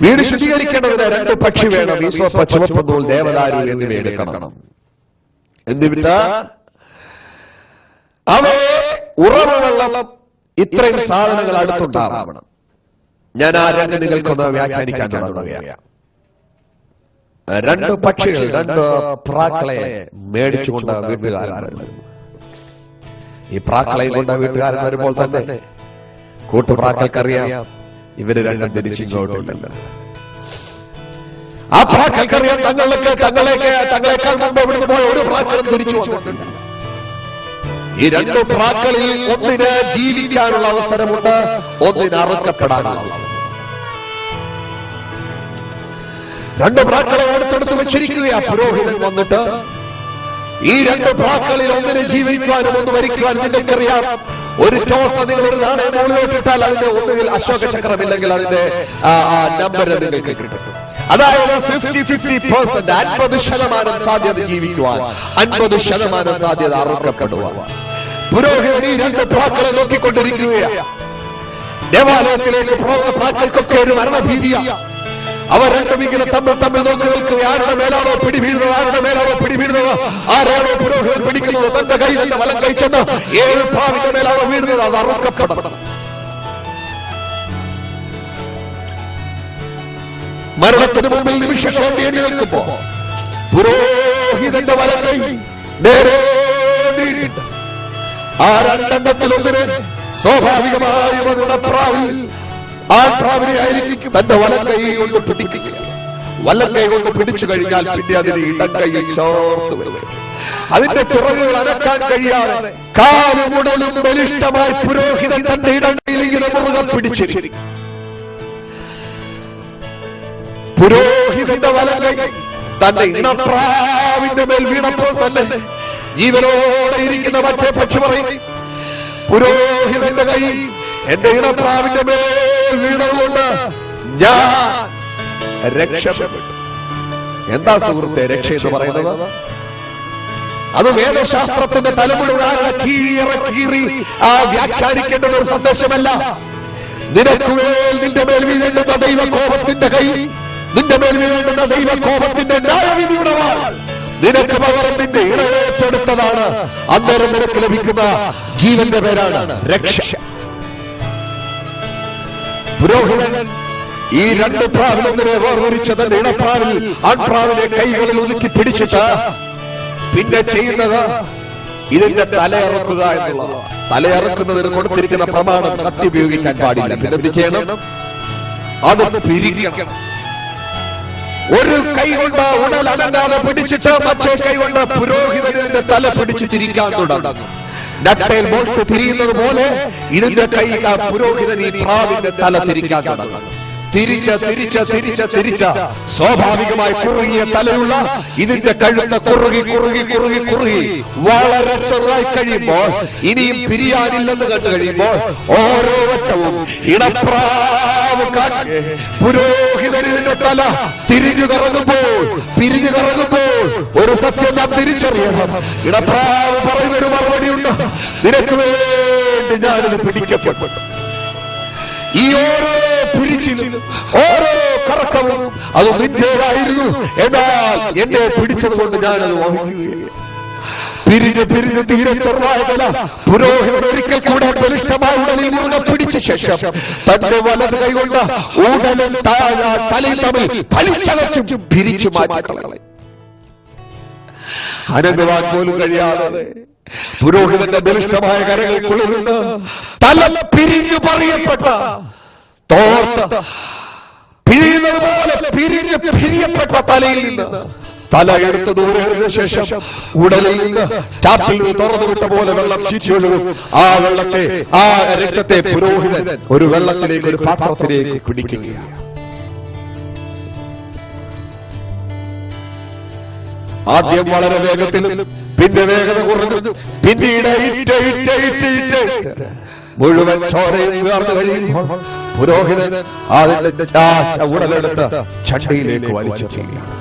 വീട് ശുചീകരിക്കേണ്ടതിന് 2 പക്ഷി വേണം, ഈസോപ്പ്, ചുവപ്പ് നൂൽ, ദേവദാരു എന്നിവ എടുക്കണം. എന്നിട്ട് അവയെ ഉറവ് വെള്ളം, ഇത്രയും സാധനങ്ങൾ അടുത്തുണ്ടാവണം. ഞാൻ ആ രംഗം നിങ്ങൾക്കൊന്ന് വ്യാഖ്യാനിക്കാൻ തുടങ്ങുകയാണ്. 2 പക്ഷികൾ, 2 പ്രാക്കളെ മേടിച്ചുകൊണ്ട് വീട്ടുകാരൻ വരുന്നു. ഈ പ്രാക്കളെ കൊണ്ട് വീട്ടുകാരൻ വരുമ്പോൾ തന്നെ കൂട്ടുപ്രാക്കൾക്കറിയാം ഇവര് രണ്ടും തിരിച്ചിങ്ങോട്ടുണ്ടല്ലോ. ആ പ്രാക്കൾക്കറിയാം തങ്ങളെക്കാൾ മുമ്പ് ഇവിടുന്ന് പോയ ഒരു പ്രാക്കലും തിരിച്ചു വന്നിട്ടില്ല. ഈ രണ്ട് പ്രാക്കളിൽ ഒന്നിന് ജീവിക്കാനുള്ള അവസരമുണ്ട്, ഒന്നിന് അറുക്കപ്പെടാനുള്ള അവസരം. രണ്ട് പ്രാക്കളെ അടുത്തടുത്ത് വെച്ചിരിക്കുകയാ. പുരോഹിതൻ വന്നിട്ട് ഈ രണ്ട് പ്രാക്കളിൽ ഒന്നിനെ ജീവിക്കുവാനും ഒന്ന് മരിക്കുവാനും നിങ്ങൾക്കറിയാം. ഒരു ടോസ് നിങ്ങൾ ഒരു നാണയം മുകളിലോട്ടിട്ടാൽ അതിന്റെ ഒന്നുകിൽ അശോക ചക്രമില്ലെങ്കിൽ അതിന്റെ നമ്പർ നിങ്ങൾക്ക് കിട്ടും. അതായത് 50-50%, 50% സാധ്യത ജീവിക്കുവാൻ, 50% സാധ്യത അറുക്കപ്പെടുവാൻ. പുരോഹിതൻ ഈ രണ്ട് പ്രാക്കളെ നോക്കിക്കൊണ്ടിരിക്കുകയാണ്. ദേവാലയത്തിലേക്ക് പോകുന്ന പ്രാക്കൾക്കൊക്കെ ഒരു മരണഭീതിയാണ്. അവർ രണ്ടുമെങ്കിലും തമ്മിൽ നോക്കി നിൽക്കുക. ആരുടെ മേലാണോ പിടി വീഴുന്നത്, ആരാണോ പുരോഹിതൻ പിടിക്കുന്നത്, തന്റെ കൈ തന്നെ വലം കഴിച്ചെന്ന് 7 പ്രാവിന്റെ മേലാണോ വീഴുന്നത്, അത് അറുക്കപ്പെടണം. മരണത്തിന് മുമ്പിൽ നിമിഷം എണ്ണി നിൽക്കുമ്പോ പുരോഹിതന്റെ വലം കൈ നേരെ നീട്ടി ആ രണ്ടെണ്ണത്തിൽ ഒന്നിന് സ്വാഭാവികമായും അതിന്റെ പ്രാവിൽ പ്രാവിനെ ആയിരിക്കും തന്റെ വലം കൈ കൊണ്ട് പിടിക്കുക. വലം കൈ കൊണ്ട് പിടിച്ചു കഴിഞ്ഞാൽ പിന്നെ അതിന് ഇടം കൈയിൽ ചോർത്ത് വരും. അതിന്റെ ചിറകുകൾ അനക്കാൻ കഴിയാതെ കാലും ഉടലും ബലിഷ്ഠമായി പുരോഹിതൻ തന്റെ ഇടം കൈയിൽ ഇങ്ങനെ മുറുകെ പിടിച്ചിരിക്കും. പുരോഹിതന്റെ വലം കൈ തന്റെ ഇണപ്രാവിന്റെ മേൽ വീണപ്പോൾ തന്നെ ജീവനോടെ ഇരിക്കുന്ന മറ്റേ പക്ഷി പറയും, പുരോഹിതന്റെ കൈ എന്റെ ഇണപ്രാവിന്റെ മേൽ വീണതുകൊണ്ട് ഞാൻ രക്ഷപ്പെട്ടു. എന്താ സുഹൃത്തെ രക്ഷ എന്ന് പറയുന്നത്? അത് വേദശാസ്ത്രത്തിന്റെ തലമുറ കീറി വ്യാഖ്യാനിക്കേണ്ട ഒരു സന്ദേശമല്ല. നിനക്കുമേൽ നിന്റെ മേൽ വീഴേണ്ടുന്ന ദൈവകോപത്തിന്റെ കൈ, നിന്റെ മേൽ വീഴേണ്ടുന്ന ദൈവകോപത്തിന്റെ ന്യായവിധിയുടെ വാൾ നിനക്ക് പകരം നിന്റെ ഇണയേറ്റെടുത്തതാണ്. അന്നേരം നിനക്ക് ലഭിക്കുന്ന ജീവന്റെ പേരാണ് രക്ഷ. പുരോഹിതൻ ഈ രണ്ട് പ്രാവിനെ വേർതിരിച്ച് തന്റെ ഇണപ്രാവിൽ ആൺപ്രാവിനെ കൈകളിൽ ഒതുക്കി പിടിച്ചിട്ട് പിന്നെ ചെയ്യുന്നത് ഇതിന്റെ തലയിറക്കുക എന്നുള്ളതാണ്. തലയിറക്കുന്നതിന് കൊടുത്തിരിക്കുന്ന പ്രമാണം കത്തി ഉപയോഗിക്കാൻ പാടില്ല. പിന്നെ എന്ത് ചെയ്യണം? അത് പിരിക്കണം. ഒരു കൈ കൊണ്ട് ഉടൽ അനങ്ങാതെ പിടിച്ചിട്ട് മറ്റേ കൈ കൊണ്ട് പുരോഹിതന്റെ തല പിടിച്ച് തിരിക്കാൻ തുടങ്ങും. നട്ടയിൽ ബോൾട്ട് തിരിയുന്നത് പോലെ ഇതിന്റെ കൈ പുരോഹിതൻ ഈ പ്രാവിന്റെ തല തിരിക്കാൻ തുടങ്ങും. തിരിച്ച സ്വാഭാവികമായി കുറുകിയ തലയുള്ള ഇതിന്റെ കഴുത്ത് കുറുകി വളരെ ചെറുതായി കഴിയുമ്പോൾ, ഇനിയും പിരിയാനില്ലെന്ന് കണ്ടു കഴിയുമ്പോൾ ഓരോ വട്ടവും ഇണപ്രാവ് കാട്ടി പുരോഹിതൻ ഇതിന്റെ തല പിരിഞ്ഞു കറങ്ങുമ്പോൾ ഒരു സത്യം നാം തിരിച്ചറിയണം. ഇണപ്രാവ് പറയുന്നൊരു മറുപടിയുണ്ട്, നിനക്ക് വേണ്ടി ഞാനിത് പിടിക്കപ്പെട്ടു. ഈ ഓരോ പിരിച്ചിലും ഓരോ കറക്കവും അത് നിന്റേതായിരുന്നു, എന്നാൽ എന്നെ പിടിച്ചത് കൊണ്ട് ഞാനത് വഹിക്കുകയാണ്. പിരിഞ്ഞ് തീരെ ചെറുതായ തല പുരോഹിതൻ ഒരിക്കൽ കൂടെ ബലിഷ്ഠമായ ഉടലിൽ മുറുകെ പിടിച്ച ശേഷം തന്റെ വലത് കൈകൊണ്ട് ഉടലും തലയും തമ്മിൽ വലിച്ചകച്ചും പിരിച്ചു മാറ്റി അനങ്ങുവാൻ പോലും കഴിയാതെ പുരോഹിതന്റെ ബലിഷ്ഠമായ കരങ്ങൾ കുളിരുന്ന് തല പിരിഞ്ഞു പറയപ്പെട്ട തോർത്ത് പിരിയുന്നത് പോലെ പിരിയപ്പെട്ട തലയിൽ നിന്ന് തല എടുത്ത് ദൂരെറിഞ്ഞ ശേഷം ഉടലിൽ നിന്ന് ചാപ്പിൽ തുറന്നു വിട്ട പോലെ വെള്ളം ചീച്ചൊഴുകും. ആ വെള്ളത്തെ, ആ രക്തത്തെ പുരോഹിതൻ ഒരു വെള്ളത്തിലേക്ക്, ഒരു പാത്രത്തിലേക്ക് പിടിക്കുകയാണ്. ആദ്യം വളരെ വേഗത്തിലും പിന്നെ വേഗത കുറഞ്ഞു, പിന്നീട് മുഴുവൻ ചോരയും ഉയർന്നു കഴിയുമ്പോൾ പുരോഹിതൻ അതിന്റെ ഉടലെടുത്ത് ചണ്ടയിലേക്ക് വലിച്ചു ചെയ്യുകയാണ്.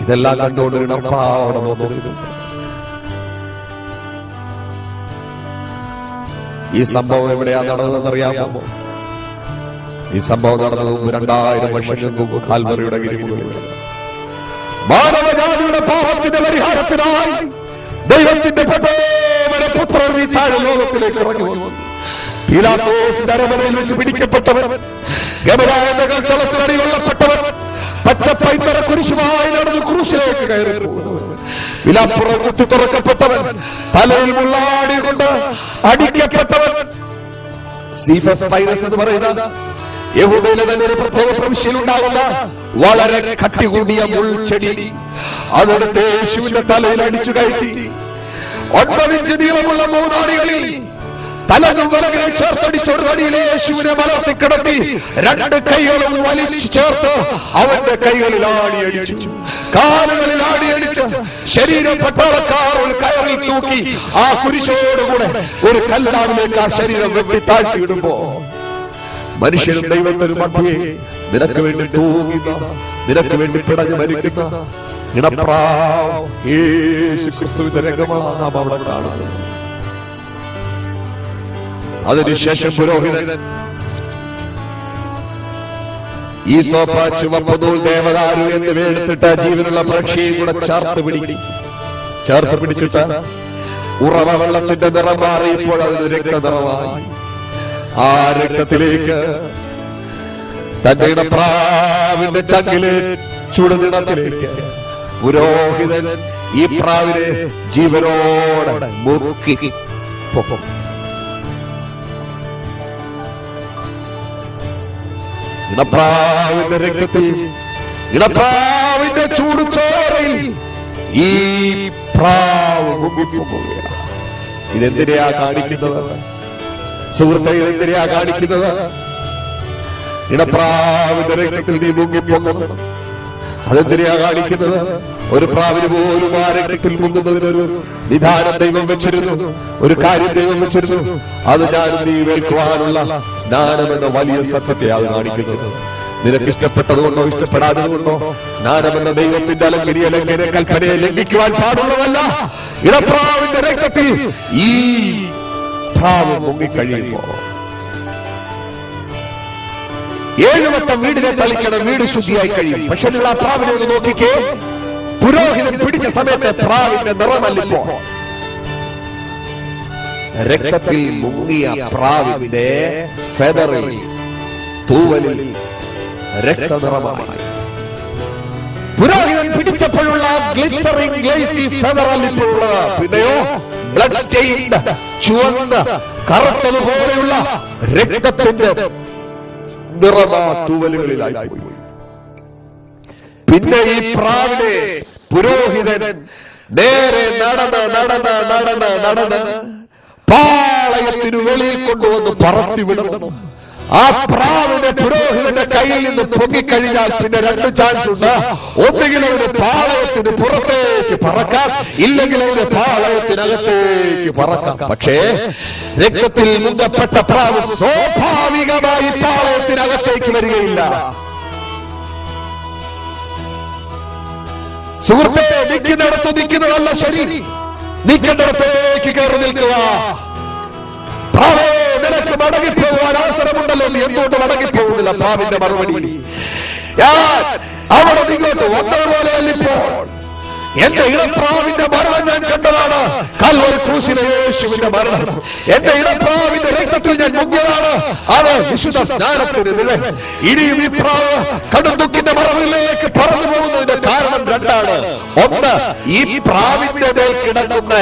ഇതെല്ലാം കണ്ടുകൊണ്ട് ഇണപ്രാവോടെ നോക്കുന്നു. ഈ സംഭവം എവിടെയാണ് നടന്നതെന്നറിയാമോ? ഈ സംഭവം നടന്നത് 2000 വർഷങ്ങൾക്ക് മുമ്പ് കാൽവറിയുടെ ഗിരിമുകളിൽ. മാനവജാതിയുടെ പാപത്തിന്റെ പരിഹാരത്തിനായി ദൈവത്തിന്റെ പുത്രൻ ഈ താഴെ ലോകത്തിലേക്ക് ഇറങ്ങി വന്നു. പീലാത്തോസിന്റെ അരമനയിൽ വെച്ച് പിടിക്കപ്പെട്ടവൻ, ഗമരായ കളത്തിലടി കൊള്ളപ്പെട്ടവൻ, പച്ചപ്പൈമ്പര കുരിശുമായി നടന്ന് ക്രൂശിലേക്ക് കയറി വിലാപ്പുറം കുത്തി തുറക്കപ്പെട്ടവൻ, തലയിൽ മുള്ളാടി കൊണ്ട് അടിക്കപ്പെട്ടവൻ, സീഫസ് പൈറസ് എന്ന് പറയുന്ന യഹൂദയിലെ തന്നെ ഒരു പ്രത്യേക പ്രവിശ്യയിൽ ഉണ്ടാകുന്ന വളരെ കട്ടി കൂടിയ മുൾച്ചെടി അതെടുത്ത് യേശുവിന്റെ തലയിൽ അടിച്ചു കയറ്റി 9 ഇഞ്ച് നീളമുള്ള മൂന്നാണികളിൽ തലനും വലകളും ചേർത്തടിച്ചൊരു തടിയിലെ യേശുവിനെ മലർത്തി കിടത്തി 2 കൈകളും വലിച്ചു ചേർത്ത് അവന്റെ കൈകളിൽ ആടിയടിച്ചു, കാലുകളിൽ ആടിയടിച്ച് ശരീരം പട്ടാളക്കാർ ഒരു കയറിൽ തൂക്കി ആ കുരിശോടുകൂടെ ഒരു കല്ലാവിലേക്ക് ആ ശരീരം വെട്ടി താഴ്ത്തിയിടുമ്പോ മനുഷ്യനും ദൈവത്തിനും മധ്യേ നിനക്ക് വേണ്ടി തൂങ്ങുന്ന, നിനക്ക് വേണ്ടി പിടഞ്ഞു മരിക്കുന്ന ഇണപ്രാവ് യേശു ക്രിസ്തുവിന്റെ രംഗമാണ് നാം അവിടെ കാണുന്നത്. അതിനുശേഷം പുരോഹിതൻ ഈ സോപ്പ ചുവപ്പ് നൂൽ ദേവദാരു എന്ന് എടുത്തിട്ട് ജീവനുള്ള പക്ഷിയെ കൂടെ ചേർത്ത് പിടിച്ചിട്ട് ഉറവ വെള്ളത്തിന്റെ നിറം മാറിയപ്പോൾ അതിന് രക്തനിറമായി. ആ രക്തത്തിലേക്ക് തന്റെ ഇടപ്രാവിന്റെ ചങ്കിലെ ചുടുനിടത്തിലേക്ക് പുരോഹിതൻ ഈ പ്രാവിനെ ജീവനോടെ മുറുക്കി ഇടപ്രാവിന്റെ രക്തത്തിൽ, ഇടപ്രാവിന്റെ ചൂടുചോരയിൽ ഈ പ്രാവ് മുങ്ങിപ്പോകുകയാണ്. ഇതെന്തിനെയാ കാണിക്കുന്നത് സുഹൃത്തെ? ഇതെന്തിനെയാ കാണിക്കുന്നത്? ഇടപ്രാവിന്റെ രക്തത്തിൽ നീ മുങ്ങിപ്പോകുന്നു. അതെന്തിനെയാ കാണിക്കുന്നത്? ഒരു പ്രാവിന് പോലും ആ രക്തത്തിൽ മുങ്ങുന്നതിനൊരു നിധാനം ദൈവം വെച്ചിരുന്നു, ഒരു കാര്യം ദൈവം വെച്ചിരുന്നു. അത് ഞാനും നീ കേൾക്കുവാനുള്ള സ്നാനമെന്ന വലിയ സത്യത്തെ അത് കാണിക്കുന്നത്. നിനക്ക് ഇഷ്ടപ്പെട്ടതുകൊണ്ടോ ഇഷ്ടപ്പെടാത്തതുകൊണ്ടോ സ്നാനമെന്ന ദൈവത്തിന്റെ അലങ്കരിയ കൽപ്പനയെ ലംഘിക്കുവാൻ പാടുള്ളതല്ല. ഇടപ്രാവിന്റെ രക്തത്തിൽ ഈ പ്രാവ് മുങ്ങിക്കഴിയുമ്പോ 7 വട്ടം വീടിനെ തളിക്കണം, വീട് ശുദ്ധിയായി കഴിയും. പക്ഷെ നിങ്ങൾ ആ പ്രാവിനെ ഒന്ന് നോക്കിക്കേ. പുരോഹിതൻ പിടിച്ച സമയത്ത് പ്രാവിന്റെ നിറമല്ലിപ്പോ രക്തത്തിൽ മുങ്ങിയ പ്രാവിന്റെ ഫെദറിൽ, തൂവലിൽ രക്തനിറമായി. പുരോഹിതൻ പിടിച്ചപ്പോഴുള്ള ഗ്ലിറ്ററിംഗ് ഗ്ലേസി ഫെദർ അല്ലിപ്പോഴുള്ളത് പിന്നെയോ ബ്ലഡ് സ്റ്റെയിൻഡ്, ചുവന്ന കറുത്തതുപോലെയുള്ള രക്തത്തിന്റെ നിറമാ തൂവലുകളിലായി പോയി. പിന്നെ ഈ പ്രാവിനെ പുരോഹിതൻ നേരെ നടന്ന് പാളയത്തിനു വെളിയിൽ കൊണ്ടുവന്ന് പറത്തിവിടണം. ആ പ്രാവിന്റെ പുരോഹിതന്റെ കയ്യിൽ നിന്ന് പൊങ്ങിക്കഴിഞ്ഞാൽ പിന്നെ 2 ചാൻസ് ഉണ്ട്. ഒന്നുകിൽ അവന് പാളയത്തിന് പുറത്തേക്ക് പറക്കാം, ഇല്ലെങ്കിൽ അവന് പാളയത്തിനകത്തേക്ക് പറക്കാം. പക്ഷേ രക്തത്തിൽ മുങ്ങപ്പെട്ട പ്രാവ് സ്വാഭാവികമായി പാളയത്തിനകത്തേക്ക് വരികയില്ല. സുഹൃത്തെ, നിൽക്കുന്നിടത്ത് നിൽക്കുന്നതല്ല ശരി, നിൽക്കേണ്ടിടത്തേക്ക് കയറി നിൽക്കുക. പ്രാവേ, നിനക്ക് മടങ്ങിപ്പോകുവാൻ അവസരമുണ്ടല്ലോ, നീ എന്തുകൊണ്ട് മടങ്ങിപ്പോകുന്നില്ല? പ്രാവിന്റെ മറുപടി, ഞാൻ അവിടെ നിങ്ങോട്ട് വന്നതുപോലെ അല്ലിപ്പോൾ എന്റെ ഇടപ്രാവിന്റെ മരണം ഞാൻ കണ്ടതാണ്. കൽവരി ക്രൂശിലെ യേശുവിന്റെ മരണം എന്റെ ഇടപ്രാവിന്റെ രക്തത്തിൽ ഞാൻ മുങ്ങിയതാണ്. അത് വിശുദ്ധ സ്നാനത്തിന് നിഴൽ. ഇനിയും ഈ പ്രാവ് കടുംദുഃഖിന്റെ മറവിലേക്ക് പറന്നു പോകുന്നതിന്റെ കാരണം 2ആണ്. ഒന്ന്, ഈ പ്രാവിന്റെ മേൽ കിടക്കുന്ന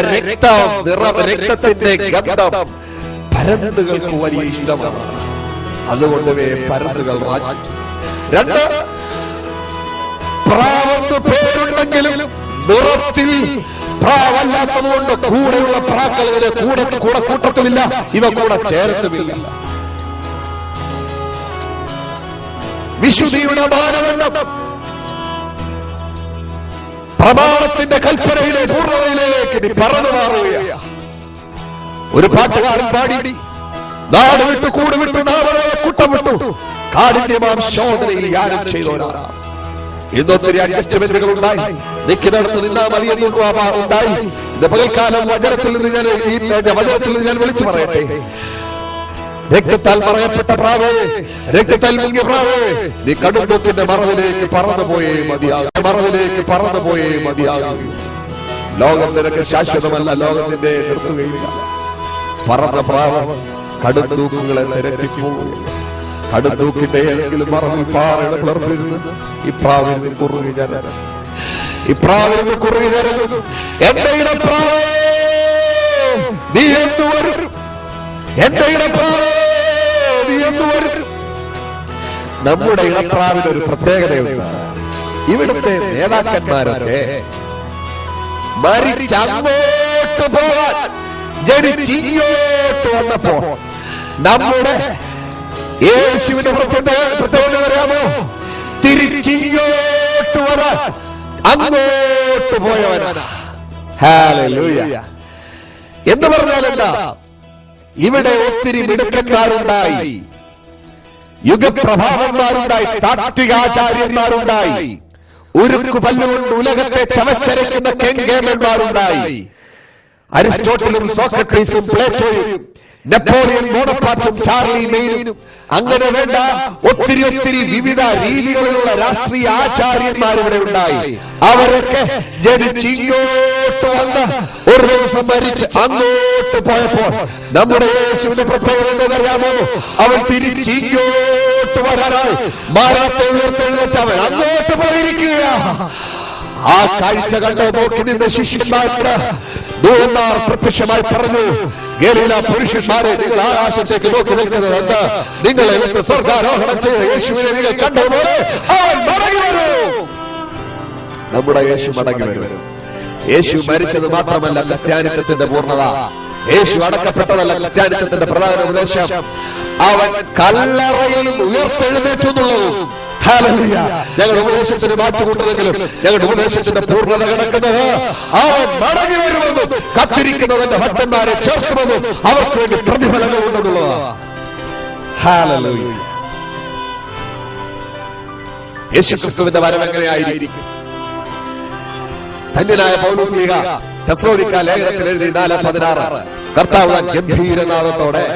രക്തത്തിന്റെ ഗന്ധം പരന്തുകൾക്ക് വലിയ ഇഷ്ടമാണ്. അതുകൊണ്ട് പരന്തുകൾ റാഞ്ചി. 2, പ്രാവെന്ന് പേരുണ്ടെങ്കിലും നിറത്തിൽ പ്രാവല്ലാത്തതുകൊണ്ട് കൂടെയുള്ള പ്രാക്കൾ കൂടെ കൂട്ടത്തുമില്ല, ഇവ കൂടെ ചേർത്തുമില്ല. വിശുദ്ധിയുടെ മാനദണ്ഡം പ്രമാണത്തിന്റെ കൽപ്പനയിലെ പൂർണ്ണതയിലേക്ക് നീ പറന്നു മാറുകയാണ്. ഒരു പാട്ടുകാരൻ പാടി, നാട് വിട്ടു കൂട് വിട്ടു നാളെ കൂട്ടം വിട്ടു കാഠിന്യമാം ശോധനയിൽ യാനം ചെയ്തോരാ. ഇന്നൊത്തിരി അഡ്ജസ്റ്റ്മെന്റുകൾ ഉണ്ടായി, നിൽക്കുന്നിടത്ത് നിന്നാ മതിയെന്നുണ്ടായി. ഇന്ന് പകൽക്കാലം വചനത്തിൽ നിന്ന് ഞാൻ വിളിച്ചു പറയട്ടെ. രക്തത്താൽ പറയപ്പെട്ട പ്രാവേ, രക്തത്താൽ മുങ്ങിയ പ്രാവേ, നീ കടുംദുഃഖിന്റെ മറവിലേക്ക് പറന്നുപോയേ മതിയാകും. ലോകം നിനക്ക് ശാശ്വതമല്ല, ലോകത്തിന്റെ നിർത്തുകയില്ല. പറന്ന പ്രാവ് കടുംദുഃഖങ്ങളെ നിരത്തിപ്പോവുകയില്ല. കടുത്തൂക്കിന്റെ ഏതെങ്കിലും മറവിൽ പാറയുടെ പിളർന്നിരുന്ന് ഇപ്രാവിൽ കുറുകി ചരൽ, ഇപ്രാവിൽ കുറുകി ചരൽ, എന്റെ ഇടപ്രാവേ നീ എന്തു വരും, എന്റെ ഇടപ്രാവേ നീ എന്തു വരും. നമ്മുടെ ഇടപ്രാവിന് ഒരു പ്രത്യേകതയുണ്ട്. ഇവിടുത്തെ നേതാക്കന്മാരൊക്കെ മരിച്ചങ്ങോട്ട് പോകാൻ ജനിച്ചിങ്ങോട്ട് വന്നപ്പോ നമ്മുടെ യേശുവിന്റെ പ്രത്യേകത അറിയാമോ? തിരിച്ചിങ്ങോട്ട് വരാൻ അങ്ങോട്ട് പോയവനാണ്. ഹല്ലേലൂയ. എന്ന് പറഞ്ഞാൽ എന്താ? ഇവിടെ ഒത്തിരി മിടുക്കന്മാരുണ്ടായി, യുഗപ്രഭാവന്മാരുണ്ടായി, താത്വികാചാര്യന്മാരുണ്ടായി, ഉരുക്കു പല്ലുകൊണ്ട് ഉലകത്തെ ചവച്ചരയ്ക്കുന്ന കെങ്കേമന്മാരുണ്ടായി. അരിസ്റ്റോട്ടലും സോക്രട്ടീസും പ്ലേറ്റോയും നെപ്പോളിയൻ ബോണപ്പാർട്ടും ചാർലി മെയിനും അങ്ങനെ വേണ്ട ഒത്തിരി ഒത്തിരി വിവിധ രീതികളിലുള്ള രാഷ്ട്രീയ ആചാര്യന്മാരിവിടെ ഉണ്ടായി. അവരൊക്കെ ജനിച്ചിങ്ങോട്ട് വന്ന് ഒരു ദിവസം മരിച്ച് അങ്ങോട്ട് പോയപ്പോൾ നമ്മുടെ യേശുവിന്റെ പ്രത്യേകത എന്താണെന്നറിയാമോ? അവൻ തിരിച്ചിങ്ങോട്ട് വരാനായി മരണത്തെ ഉയർത്തെഴുന്നേറ്റ് അവൻ അങ്ങോട്ട് പോയിരിക്കുക. ആ കാഴ്ച കണ്ട് നോക്കി നിന്ന ശിഷ്യന്മാർക്ക് ദൂതന്മാർ പ്രത്യക്ഷമായി പറഞ്ഞു, ഗലീല പുരുഷന്മാരെ, നിങ്ങൾ ആകാശത്തേക്ക് നോക്കി നിൽക്കുന്നത് എന്ത്? നിങ്ങളെ വിട്ട് സ്വർഗാരോഹണം ചെയ്ത യേശുവിനെ നിങ്ങൾ കണ്ടതുപോലെ അവൻ മടങ്ങി വരും. നമ്മുടെ യേശു മടങ്ങി വരും. യേശു മരിച്ചത് മാത്രമല്ല ക്രിസ്ത്യാനിത്വത്തിന്റെ പൂർണ്ണത. യേശു അടക്കപ്പെട്ടതല്ല ക്രിസ്ത്യാനിത്വത്തിന്റെ പ്രധാന ഉദ്ദേശം. അവൻ കല്ലറയിൽ ഉയർത്തെഴുന്നേറ്റുന്നുള്ളതും. ഹല്ലേലൂയ. ഞങ്ങളുടെ ഉപദേശത്തിന് മാറ്റുകൂട്ടുന്നെങ്കിലും ഞങ്ങളുടെ ഉപദേശത്തിന്റെ പൂർണ്ണത കിടക്കുന്നത് അവൻ മടങ്ങി വരുമെന്നും കാത്തിരിക്കുന്നവന്റെ ഭക്തന്മാരെ ചേർക്കുമെന്നും അവർക്ക് വേണ്ടി പ്രതിഫലങ്ങൾ ഉണ്ടെന്നുള്ളതാണ്. ഹല്ലേലൂയ. യേശുക്രിസ്തുവിന്റെ വരവെങ്ങനെയായിരിക്കും? ധന്യനായ പൗലോസ്ലീഹ തെസ്സലോനിക്ക ലേഖനത്തിൽ എഴുതി 4:16 കർത്താവ് ഗംഭീരനാദത്തോടെ,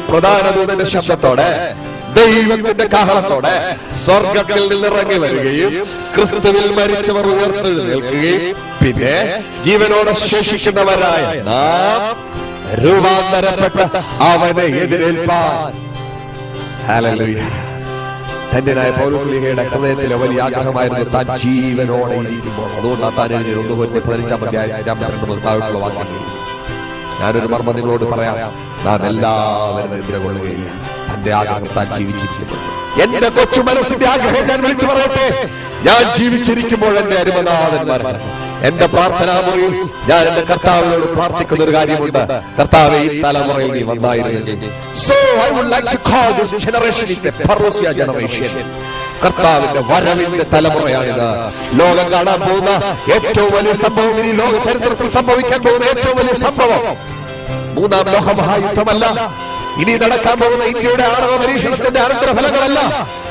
പ്രധാന ദൂതന്റെ ശബ്ദത്തോടെ, ദൈവത്തിന്റെ കാഹളത്തോടെ സ്വർഗത്തിൽ നിന്നിറങ്ങി വരികയും ക്രിസ്തുവിൽ മരിച്ചവർ ഉയർത്തെഴുന്നേൽക്കുകയും പിന്നെ ജീവനോടെ ശേഷിക്കുന്നവരായ നാം രൂപാന്തരപ്പെട്ട അവനെ എതിരേൽപ്പാൻ. ഹല്ലേലൂയ. ധന്യനായ പൗലോസ്ലീഹയുടെ ഹൃദയത്തിലെ വലിയ ആഗ്രഹമായിരുന്നു താൻ ജീവനോടെ ഇരിക്കുമ്പോൾ. അതുകൊണ്ടാണ് താൻ എഴുതിയത് 1:15 വാക്യങ്ങൾ. ഞാനൊരു മർമ്മം നിങ്ങളോട് പറയാം, നാം എല്ലാവരും എതിരകൊള്ളുകയില്ല. തന്റെ ആഗ്രഹം താൻ ജീവിച്ചിരിക്കുമ്പോൾ. എന്റെ കൊച്ചു മനസ്സിന്റെ ആഗ്രഹം ഞാൻ വിളിച്ചു പറയട്ടെ, ഞാൻ ജീവിച്ചിരിക്കുമ്പോൾ എന്റെ അരുമനാഥന്മാർ എന്റെ പ്രാർത്ഥനാമുറിയിൽ ഞാൻ എന്റെ കർത്താവിനോട് പ്രാർത്ഥിക്കുന്ന ഒരു കാര്യമുണ്ട്. കർത്താവേ, ഈ തലമുറയിൽ നീ വന്നായിരുന്നെങ്കിൽ. So I would like to call this generation is a parousia generation. കർത്താവിന്റെ വരവിന്റെ തലമുറയാണിത്. ലോകം കാണാൻ പോകുന്ന ഏറ്റവും വലിയ സംഭവം, ഇനി ലോക ചരിത്രത്തിൽ സംഭവിക്കാൻ പോകുന്ന ഏറ്റവും വലിയ സംഭവം മൂന്നാം ലോകമഹായുദ്ധമല്ല, ഇനി നടക്കാൻ പോകുന്ന ഇന്ത്യയുടെ ആണവ പരീക്ഷണത്തിന്റെ അനന്തരഫലങ്ങളല്ല.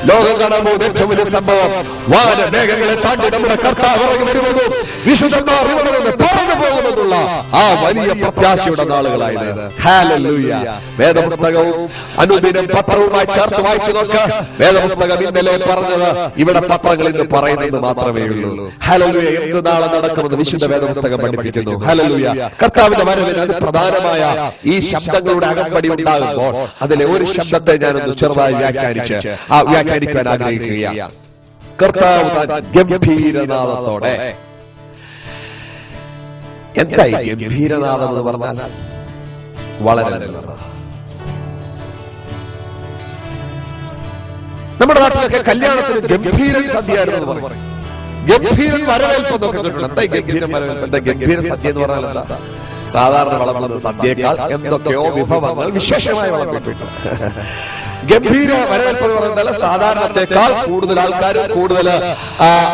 ലോകം കാണാൻ പോകുന്ന ഏറ്റവും വലിയ സംഭവം വാനമേഘങ്ങളെ താണ്ടി നമ്മുടെ കർത്താവ് ഇറങ്ങി വരുമെന്നും വിശുദ്ധന്മാർ ഇവിടെന്ന് പറന്നു പോകുമെന്നുള്ള ആ വലിയ പ്രത്യാശയുടെ നാളുകളായത്. ഹല്ലേലൂയ. വേദപുസ്തകവും അനുദിനം പത്രവുമായി ചേർത്ത് വായിച്ചു നോക്ക്. വേദപുസ്തകം ഇന്നലെ പറഞ്ഞത് ഇവിടെ പത്രങ്ങൾ ഇന്ന് പറയുന്നത് മാത്രമേ ഉള്ളൂ. ഹല്ലേലൂയ. എന്ത് നാളെ നടക്കുമെന്ന് വിശുദ്ധ വേദപുസ്തകം പഠിപ്പിക്കുന്നു. ഹല്ലേലൂയ. കർത്താവിന്റെ വരവിന് അതിപ്രധാനമായ ഈ ശബ്ദങ്ങളുടെ അകമ്പടി ഉണ്ടാകുമ്പോൾ അതിലെ ഒരു ശബ്ദത്തെ ഞാനൊന്ന് ചെറുതായി വ്യാഖ്യാനിക്കാൻ ആഗ്രഹിക്കുകയാണ്. കർത്താവ് ഗംഭീരനാദത്തോടെ. എന്തായി ഗംഭീരനാദം എന്ന് പറഞ്ഞാൽ? വളരെ നമ്മുടെ നാട്ടിലൊക്കെ കല്യാണത്തിന് ഗംഭീരൻ സദ്യയായിരുന്നു പറയും. ഗംഭീരൻ വരവേൽപ്പെന്നൊക്കെ കേട്ടിട്ടുണ്ട്. എന്തായി ഗംഭീരൻ വരവേൽപ്പ്? എന്താ ഗംഭീര സദ്യ എന്ന് പറഞ്ഞാൽ എന്താ? സാധാരണ വളർന്നത് സദ്യയേക്കാൾ എന്തൊക്കെയോ വിഭവങ്ങൾ വിശേഷമായി വളർത്തിയിട്ടുണ്ട്. ഗംഭീര വരവേൽപ്പ് എന്ന് പറയുന്നത് സാധാരണത്തെക്കാൾ കൂടുതൽ ആൾക്കാരും കൂടുതൽ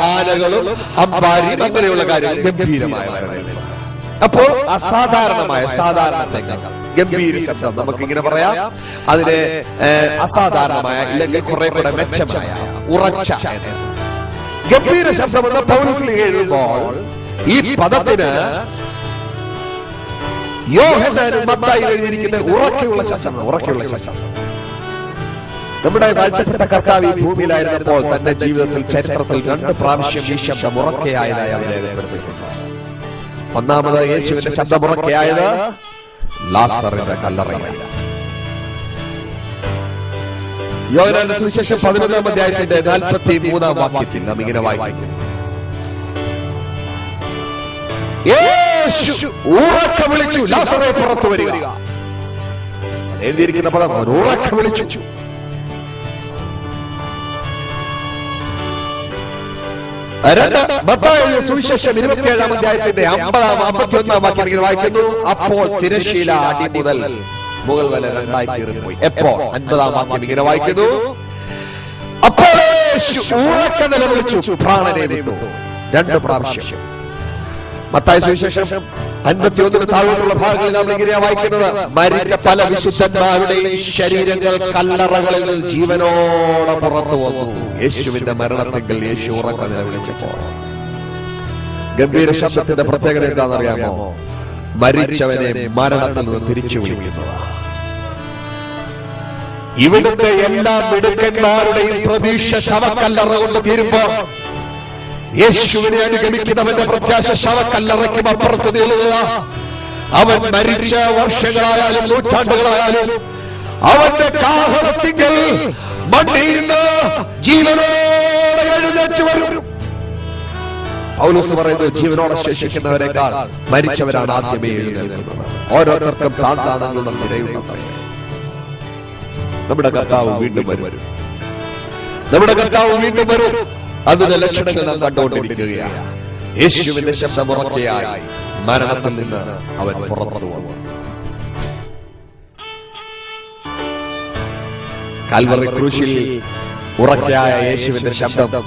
ആനകളും അമ്പാരിയും അങ്ങനെയുള്ള കാര്യങ്ങൾ ഗംഭീരമായ വരവേൽപ്പ്. അപ്പോൾ അസാധാരണമായ, സാധാരണത്തെക്കാൾ ഗംഭീര ശബ്ദം നമുക്കിങ്ങനെ പറയാം. അതിനെ അസാധാരണമായ, ഇല്ലെങ്കിൽ കുറെ കൂടെ മെച്ചമായ, ഉറച്ച ഗംഭീര ശബ്ദം എന്ന് പൗലോസ്ലീഹ എഴുതുമ്പോൾ ഈ പദത്തിന് യോഹന്നാനും മത്തായിയും എഴുതിയിരിക്കുന്ന ഉറക്കെയുള്ള ശബ്ദം. ഉറക്കെയുള്ള ശബ്ദം. നമ്മുടെ വാഴ്ത്തപ്പെട്ട കർത്താവ് ഈ ഭൂമിയിലായിരുന്നപ്പോൾ തന്റെ ജീവിതത്തിൽ ചരിത്രത്തിൽ 2 പ്രാവശ്യം ഈ ശബ്ദം ഉറക്കെയായതായി അവരെ രേഖപ്പെടുത്തിയിട്ടുണ്ട്. ഒന്നാമത് യേശുവിന്റെ ശബ്ദം ഉറക്കെയായത് ലാസറിന്റെ കല്ലറയിൽ. യോഹന്നാന്റെ സുവിശേഷം 11-ാം അധ്യായത്തിന്റെ 43-ാം വാക്യത്തിൽ നാം ഇങ്ങനെ വായിക്കുന്നു, യേശു ഉറക്കെ വിളിച്ചു, ലാസറേ പുറത്തു വരിക. എഴുതിയിരിക്കുന്ന പദം ഉറക്കെ വിളിച്ചു. മത്തായിയുടെ സുവിശേഷം 27-ാം അധ്യായത്തിന്റെ 51-ാം വാക്യം ഇങ്ങനെ വായിക്കുന്നു, അപ്പോൾ തിരശ്ശീല അടി മുതൽ മുകൾ വരെ രണ്ടായി കീറിപ്പോയി. എപ്പോൾ? 50-ാം വാക്യം ഇങ്ങനെ വായിക്കുന്നു, അപ്പോൾ യേശു ഉറക്കെ നിലവിളിച്ചു, പ്രാണനെ വിട്ടു. 2 പ്രാവശ്യം. മത്തായി സുവിശേഷം 51-ന് താഴോട്ടുള്ള ഭാഗങ്ങളിൽ നാം ഇങ്ങനെ വായിക്കുന്നത്, മരിച്ച പല വിശുദ്ധന്മാരുടെയും ശരീരങ്ങൾ കല്ലറകളിൽ ജീവനോടെ പുറത്തു വന്നു. യേശുവിന്റെ മരണത്തെങ്കിൽ യേശു ഉറക്കെ നിലവിളിച്ചപ്പോൾ. ഗംഭീര ശബ്ദത്തിന്റെ പ്രത്യേകത എന്താണെന്നറിയാമോ? മരിച്ചവനെ മരണത്തിൽ നിന്ന് തിരിച്ചു വിളിക്കുന്നതാണ്. ഇവിടുത്തെ എല്ലാ മിടുക്കന്മാരുടെയും പ്രതീക്ഷ ശവക്കല്ലറ കൊണ്ട് തീരുമ്പോ യേശുവിനെ അനുഗമിക്കുന്നവന്റെ പ്രത്യാശ ശവക്കല്ലറയ്ക്കും അപ്പുറത്ത് നീളുക. അവൻ മരിച്ച വർഷങ്ങളായാലും നൂറ്റാണ്ടുകളായാലും അവന്റെ കാഹളത്തിങ്കൽ മണ്ണിൽ നിന്ന് ജീവനോടെ എഴുന്നേറ്റ് വരും. പൗലോസ് പറയുന്നത്, ജീവനോടെ ശേഷിക്കുന്നവരെക്കാൾ മരിച്ചവരാണ് ആദ്യമേ എഴുന്നേൽക്കുന്നത്. ഓരോരുത്തർക്കും താഴ്ത്താണെന്നുള്ള നിലയുണ്ട്. നമ്മുടെ കർത്താവ് വീണ്ടും വരും. നമ്മുടെ കർത്താവ് വീണ്ടും വരും. അതിന്റെ ലക്ഷണങ്ങൾ നാം കണ്ടുകൊണ്ടിരിക്കുകയാണ്. യേശുവിന്റെ ശബ്ദമുറക്കെയായി മരണത്തിൽ നിന്ന് അവൻ പുറത്തു വന്നു. കാൽവറി ക്രൂശിൽ ഉറക്കെയായ യേശുവിന്റെ ശബ്ദം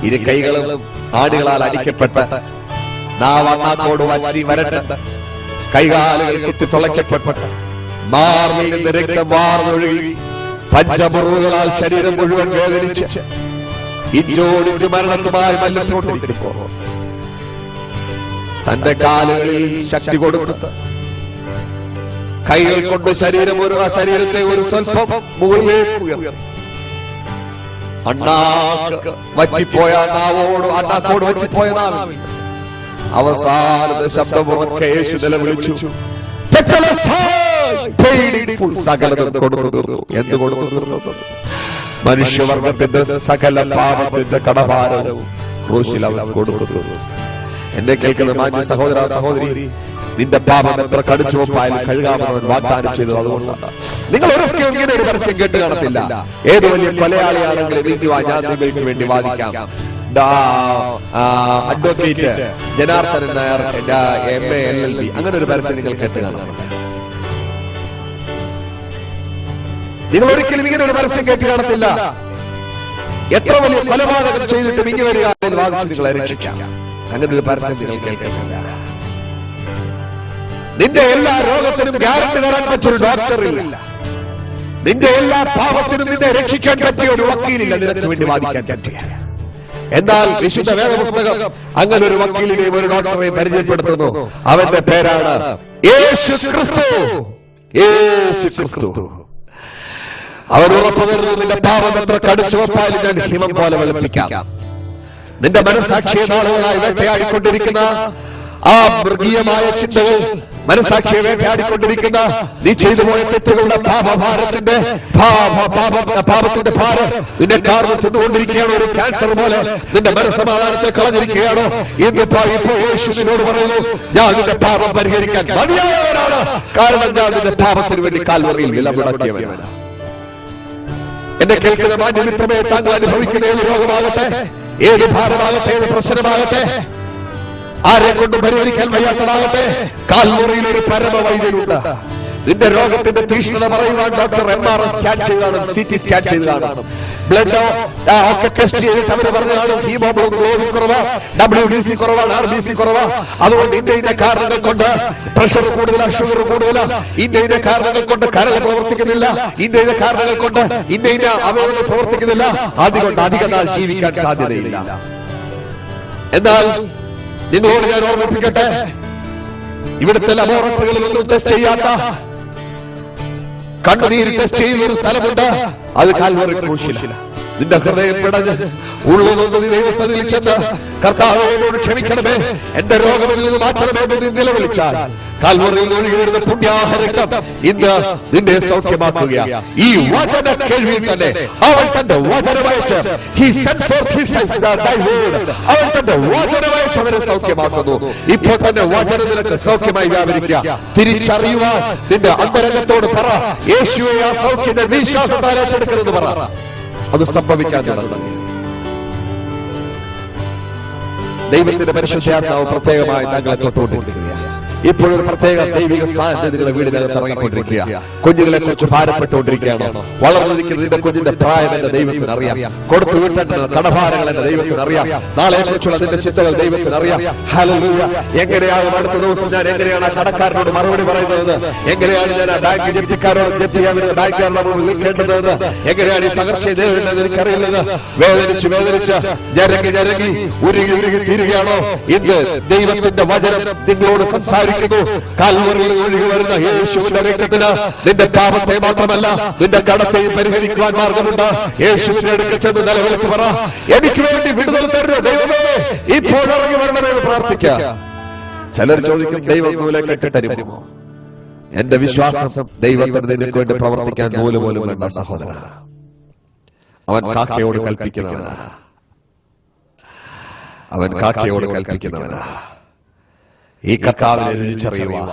ഇരു കൈകളും ആടുകളാൽ അടിക്കപ്പെട്ട് നാവണ്ണാക്കോട് വരട്ടെ, കൈകാലുകൾ കുത്തി തുളയ്ക്കപ്പെട്ട് മാറിൽ നിന്ന് രക്തം വാർന്നൊഴുകി പഞ്ചമുറിവുകളാൽ ശരീരം മുഴുവൻ വേദനിച്ച് ഇഞ്ചോടിച്ച് മരണത്തുമായി മല്ലത്തോണ്ടിരിക്കുമ്പോൾ തന്റെ കാലുകളിൽ ശക്തി കൊടുത്ത് കൈകൾ കൊണ്ട് ശരീരത്തെ ഒരു സ്വല്പം മുകളിലേക്ക് ഉയർത്തി അണ്ണാക്കോട് വറ്റിപ്പോയ നാവിൽ അവസാനത്തെ ശബ്ദമുറക്കെ യേശു നിലവിളിച്ചു, സകലതും കൊടുത്തു തീർന്നു. എന്ത് കൊടുത്തു തീർന്നു? മനുഷ്യവർഗത്തിന്റെ സകല പാപത്തിന്റെ കടഭാരവും ക്രൂശിൽ അവൻ കൊടുത്തു തീർന്നു. എന്നെ കേൾക്കുന്ന മാന്യ സഹോദര സഹോദരി, നിന്റെ പാപം എത്ര കടുച്ചുവപ്പായാലും കഴുകാമെന്ന് വാഗ്ദാനം ചെയ്തു. അതുകൊണ്ടാണ് നിങ്ങൾ ഒരിക്കലും ഇങ്ങനെ ഒരു പരസ്യം കേട്ട് കാണത്തില്ല. ഏത് വലിയ കൊലയാളിയാണെങ്കിലും ഞാൻ നിങ്ങൾക്ക് വേണ്ടി വാദിക്കാം, advocate Janardhanan Nair MA LLB, അങ്ങനെ ഒരു പരസ്യം നിങ്ങൾ കേട്ട് കാണണം. നിങ്ങൾ ഒരിക്കലും ഇങ്ങനെ ഒരു പരസ്യം കേട്ട് കാണത്തില്ല. എത്ര വലിയ കൊലപാതകം ചെയ്തിട്ടും ഇങ്ങനെ വരിക എന്ന് വാദിച്ച് നിങ്ങളെ രക്ഷിക്കാം. അങ്ങനെ ഒരു പരസ്യം നിങ്ങൾ കേൾക്കുന്നില്ല. നിന്റെ എല്ലാ രോഗത്തിനും ഗ്യാരണ്ടി തരാൻ പറ്റിയൊരു ഡോക്ടറില്ല. നിന്റെ എല്ലാ പാപത്തിനും നിന്നെ രക്ഷിക്കാൻ പറ്റിയ ഒരു വക്കീലില്ല നിനക്ക് വേണ്ടി വാദിക്കാൻ പറ്റിയ. എന്നാൽ വിശുദ്ധ വേദപുസ്തകം അങ്ങനെ ഒരു വക്കീലിനെയും ഒരു ഡോക്ടറെയും പരിചയപ്പെടുത്തുന്നു. അവന്റെ പേരാണ് യേശു ക്രിസ്തു. യേശു ക്രിസ്തു. അവൻ ഉറപ്പു തരുന്നു, നിന്റെ പാപം എത്ര കടുച്ചുവപ്പായാലും ഞാൻ ഹിമം പോലെ വെളുപ്പിക്കാം. നിന്റെ മനസ്സാക്ഷിയെ നാളുകളായി വേട്ടയാടിക്കൊണ്ടിരിക്കുന്ന ആ മൃഗീയമായ ചിന്തകൾ, മനസ്സാക്ഷിയെ വേട്ടയാടിക്കൊണ്ടിരിക്കുന്ന നീ ചെയ്തു പോയ തെറ്റുകളുടെ പാപത്തിന്റെ ഭാരം നിന്റെ കാർന്ന് തിന്നുകൊണ്ടിരിക്കുകയാണോ? ഒരു ക്യാൻസർ പോലെ നിന്റെ മനസ്സമാധാനത്തെ കളഞ്ഞിരിക്കുകയാണോ? ഇന്നിപ്പോ യേശു നിന്നോട് പറയുന്നു, ഞാൻ നിന്റെ പാപം പരിഹരിക്കാൻ മതിയായവനാണ്. കാരണം ഞാൻ നിന്റെ പാപത്തിന് വേണ്ടി കാൽവറിയിൽ വില മുടക്കിയവനാണ്. എന്നെ കേൾക്കുന്ന മാന്യമിത്രമേ, താങ്കൾ അനുഭവിക്കുന്ന ഏത് രോഗമാകട്ടെ, ഏത് ഭാരമാകട്ടെ, ഏത് പ്രശ്നമാകട്ടെ, ആരെ കൊണ്ടും പരിഹരിക്കാൻ വയ്യാത്തതാകട്ടെ, കാൽമുറിയിൽ ഒരു പരമവൈദ്യനുണ്ട്. നിന്റെ രോഗത്തിന്റെ തീക്ഷ്ണത പറയുവാൻ ഡോക്ടർ MRI സ്കാൻ ചെയ്ത് കാണും, CT സ്കാൻ ചെയ്ത് കാണും, ബ്ലഡ് ഒക്കെ ടെസ്റ്റ് ചെയ്തിട്ട് അവര് പറഞ്ഞു കാണും ഹീമോഗ്ലോബിൻ കുറവാ, WBC കുറവാണ്, RBC കുറവാ. അതുകൊണ്ട് ഇന്ന കാരണങ്ങൾ കൊണ്ട് പ്രഷർ കൂടുതലാ, ഷുഗർ കൂടുതലാ, ഇന്ന കാരണങ്ങൾ കൊണ്ട് കരൾ പ്രവർത്തിക്കുന്നില്ല, ഇന്ന കാരണങ്ങൾ കൊണ്ട് ഇന്ന അവയവങ്ങൾ പ്രവർത്തിക്കുന്നില്ല, അതുകൊണ്ട് അധിക നാൾ ജീവിക്കാൻ സാധ്യതയില്ല. എന്നാൽ നിങ്ങളോട് ഞാൻ ഓർമ്മിപ്പിക്കട്ടെ, ഇവിടുത്തെ ലബോറട്ടറികളിൽ ഒന്നും ടെസ്റ്റ് ചെയ്യാത്ത, കണ്ണുനീര് ടെസ്റ്റ് ചെയ്യുന്ന ഒരു സ്ഥലമുണ്ട്. അത് കാൽവറി ക്രൂശിലാണ്. നിന്റെ ഹൃദയം പിടഞ്ഞ് ഉള്ളതൊന്ന് നീ ദൈവസന്നിധിയിൽ ചെന്ന് കർത്താവേ എന്നോട് ക്ഷമിക്കണമേ, എന്റെ രോഗത്തിൽ നിന്ന് മാറ്റണമേ എന്ന് നീ നിലവിളിച്ചാൽ കാൽവറിയിൽ ഒഴുകി വരുന്ന പുണ്യാഹ രക്തം ഇന്ന് നിന്നെ സൗഖ്യമാക്കുകയാണ്. ഈ വചന കേൾവിയിൽ തന്നെ അവൻ തന്റെ വചനമയച്ച് അവൻ തന്റെ വചനമയച്ച് അവനെ സൗഖ്യമാക്കുന്നു. ഇപ്പോൾ തന്നെ വചനം നിനക്ക് സൗഖ്യമായി വ്യാപരിക്കുക. തിരിച്ചറിയുവാൻ നിന്റെ അന്തരംഗത്തോട് പറ, യേശുവെ ആ സൗഖ്യത്തെ വിശ്വാസത്താൽ ഏറ്റെടുക്കരുത് പറ. അത് സംഭവിക്കാൻ തുടങ്ങി. ദൈവത്തിന്റെ പരിശുദ്ധാത്മാവ് പ്രത്യേകമായി താങ്കളെ തൊട്ടുകൊണ്ടിരിക്കുകയാണ്. ഇപ്പോഴൊരു പ്രത്യേക ദൈവിക സാന്നിധ്യങ്ങളുടെ വീടിനകത്ത് ഇറങ്ങിക്കൊണ്ടിരിക്കുക. കുഞ്ഞുങ്ങളെ കുറിച്ച് ഭാരപ്പെട്ടുകൊണ്ടിരിക്കുകയാണ്. വളർന്നിരിക്കുന്ന നിന്റെ കുഞ്ഞിന്റെ പ്രായം എന്റെ ദൈവത്തിന് അറിയാം. കൊടുത്തു വിട്ടിട്ടുള്ള കടഭാരങ്ങൾ എന്റെ ദൈവത്തിന് അറിയാം. നാളെ കുറിച്ചുള്ള നിന്റെ ചിന്തകൾ ദൈവത്തിന് അറിയാം. ഹല്ലേലൂയ. എങ്ങനെയാണ് അടുത്ത ദിവസം ഞാൻ എങ്ങനെയാണ് ആ കടക്കാരനോട് മറുപടി പറയുന്നത്, എങ്ങനെയാണ് ഞാൻ ആ ബാങ്ക് ജപ്തിക്കാരോട് ജപ്തി ചെയ്യാൻ വരുന്ന ബാങ്കുകാരോട് നിൽക്കേണ്ടത്, എങ്ങനെയാണ് ഈ തകർച്ചയെ നേരിടുന്നത് എനിക്കറിയില്ലത്. വേദനിച്ച് ഞരങ്ങി ഉരുകി തീരുകയാണോ? ഇന്ന് ദൈവത്തിന്റെ വചനം നിങ്ങളോട് സംസാരിക്കും. കാൽവറിയിൽ ഒഴുകി വരുന്ന യേശുവിന്റെ രക്തത്തിന് നിന്റെ പാപത്തെ മാത്രമല്ല നിന്റെ കടത്തെയും പരിഹരിക്കുവാൻ മാർഗമുണ്ട്. യേശുവിന്റെ അടുക്കൽ ചെന്ന് നിലവിളിച്ച് പറ, എനിക്ക് വേണ്ടി വിടുതൽ തരുന്ന ദൈവമേ ഇപ്പോൾ ഇറങ്ങി വരണമെന്ന് പ്രാർത്ഥിക്കാം. ചിലർ ചോദിക്കും, ദൈവം നൂലെ കെട്ടിത്തരുമോ? എന്റെ വിശ്വാസം ദൈവത്തിന് നിനക്ക് വേണ്ടി പ്രവർത്തിക്കാൻ നൂല് പോലും വേണ്ട സഹോദരൻ. അവൻ കാക്കയോട് കൽപ്പിക്കുന്നവനാ. ഈ കർത്താവിനെ രുചിച്ചറിയുവാൻ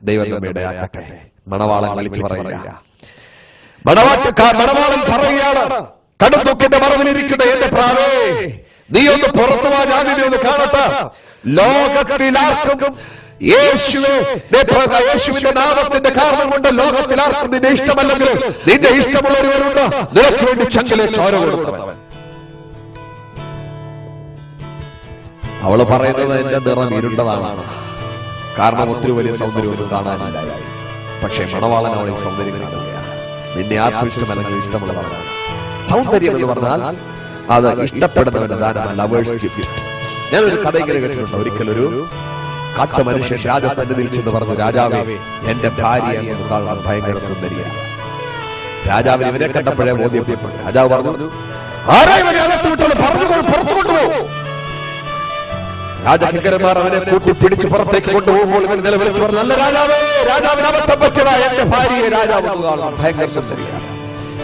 ദൈവം നമ്മെ ഇടയാക്കട്ടെ. മണവാളൻ വിളിച്ചു പറയുക, മണവാളൻ പറയുകയാണ്, കടുത്തൂക്കിന്റെ മറവിലിരിക്കുന്ന എന്റെ പ്രാവേ, നീ ഒന്ന് പുറത്തു വാ, ഞാൻ നിന്നെ ഒന്ന് കാണട്ടെ. ലോകത്തിലാർക്കും യേശുവിന്റെ നാമത്തിന്റെ കാരണം കൊണ്ട് ലോകത്തിലാർക്കും നിന്നെ ഇഷ്ടമല്ലെങ്കിലും നിന്റെ ഇഷ്ടമുള്ളവരുണ്ട്. നിനക്ക് വേണ്ടി ചങ്കിലെ ചോര കൊടുക്കുന്നവൻ. അവള് പറയുന്നത് എന്റെ നിറം ഇരുണ്ടതാണ്, കാരണം ഒത്തിരി വലിയ സൗന്ദര്യമൊന്നും കാണാനില്ല. പക്ഷെ മണവാളൻ അവളെ സൗന്ദര്യം കാണുകയാണ്. നിന്നെ ആർക്കും ഇഷ്ടമല്ലെങ്കിൽ ഇഷ്ടമുള്ളതാണ്. സൗന്ദര്യം എന്ന് പറഞ്ഞാൽ അത് ഇഷ്ടപ്പെടുന്നവന്റെ ദാനമല്ല, ലവേഴ്സ് ഗിഫ്റ്റ്. ഞാനൊരു കഥ ഇങ്ങനെ കേട്ടിട്ടുണ്ട്. ഒരിക്കലൊരു കാട്ടു മനുഷ്യൻ രാജസന്നിധിയിൽ ചെന്ന് പറഞ്ഞു, രാജാവേ, എന്റെ ഭാര്യ എന്ന് കാണാൻ ഭയങ്കര സുന്ദരിയാണ്. രാജാവിന് ഇവരെ കണ്ടപ്പോഴേ ബോധ്യപ്പെട്ടു. രാജാവ് പറഞ്ഞു, പുറത്തു കൊണ്ടുപോകും. രാജകിങ്കരന്മാർ അവനെ കൂട്ടിപ്പിടിച്ച് പുറത്തേക്ക് കൊണ്ടുപോകുമ്പോൾ ഇവൻ നിലവിളിച്ച് പറഞ്ഞു, നല്ല രാജാവേ, രാജാവിന് അബദ്ധം പറ്റിയതാ, എന്റെ ഭാര്യയെ രാജാവ് ഭയങ്കര സുന്ദരിയാണ്.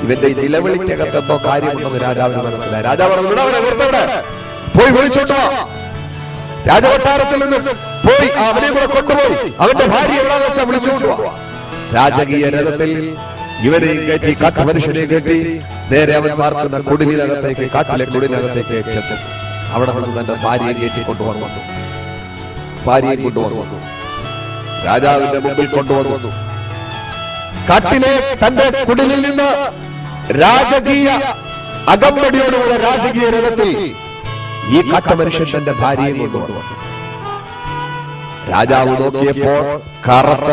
ഇവന്റെ നിലവിളിക്കകത്തെന്തോ കാര്യമുണ്ടെന്ന് രാജാവിന് മനസ്സിലായി. രാജാവ് പോയി വിളിച്ചോട്ടോ. രാജകൊട്ടാരത്തിൽ നിന്ന് പോയി അവനെ കൂടെ കൊണ്ടുപോയി അവന്റെ ഭാര്യ എവിടെയാന്ന് വെച്ചാൽ വിളിച്ചോണ്ടുപോവാ. രാജകീയ രഥത്തിൽ ഇവനെയും കയറ്റി കാട്ടു മനുഷ്യനെ കയറ്റി നേരെ അവൻ പാർക്കുന്ന കുടിലിനകത്തേക്ക്, കാട്ടിലെ കുടിലിനകത്തേക്ക് ചെന്നു. അവിടെ നിന്ന് തന്റെ ഭാര്യയെ കയറ്റി കൊണ്ടുവന്നു. രാജാവിന്റെ മുമ്പിൽ കൊണ്ടുവന്നു. കാട്ടിലെ തന്റെ കുടിലിൽ നിന്ന് രാജകീയ അകമ്പടിയോടുകൂടെ രാജകീയ രഥത്തിൽ ഈ കാട്ടു മനുഷ്യൻ തന്റെ ഭാര്യയെ കൊണ്ടുവന്നു. രാജാവ് നോക്കിയപ്പോൾ കറുത്ത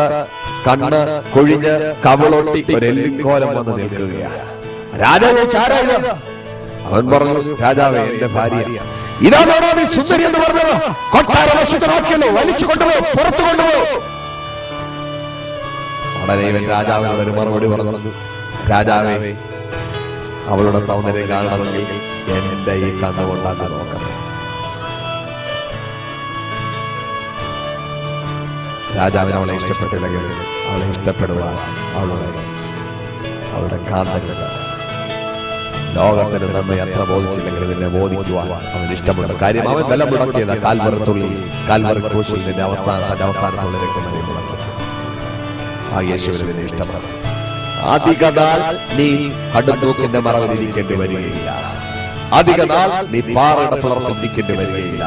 കണ്ണ് കൊഴിഞ്ഞ് കവളൊട്ടി ഒരു എല്ലിക്കോലം വന്ന് നിൽക്കുകയാണ്. രാജാവ് ചാരായ അവൻ പറഞ്ഞു, രാജാവേ, എന്റെ ഭാര്യ ഇതാണോ നീ സുന്ദരി എന്ന് പറഞ്ഞത്? കൊട്ടാര വശത്തമാക്കിയല്ലോ, വലിച്ചു കൊണ്ടുപോ, പുറത്തു കൊണ്ടുപോ. ഉടനെ ഇവൻ രാജാവിനോട് ഒരു മറുപടി പറഞ്ഞു, രാജാവേ, അവളുടെ സൗന്ദര്യം കാണണമെങ്കിൽ എന്റെ ഈ കണ്ണുകൊണ്ടാക്കാൻ നോക്കണം. രാജാവിന് അവളെ ഇഷ്ടപ്പെട്ടില്ലെങ്കിൽ അവളെ ഇഷ്ടപ്പെടുവാൻ അവളുടെ കാന്തങ്ങൾ ലോകത്തിന് നന്ദി അത്ര ബോധിച്ചില്ലെങ്കിൽ നിന്നെ ബോധിക്കുവാൻ അവൻ ഇഷ്ടപ്പെട്ട കാര്യം അവൻ ബലം മുടക്കിയത് കാൽവറി ക്രൂശിൽ നിന്റെ അവസാനത്തുള്ള രക്തം ആ യേശുവിന് നിന്നെ ഇഷ്ടപ്പെടും. അധികനാൾ നീ കടുത്തൂക്കിന്റെ മറവിലിരിക്കേണ്ടി വരികയില്ല. അധികനാൾ നീ പാറയുടെ പിളർപ്പിരിക്കേണ്ടി വരികയില്ല.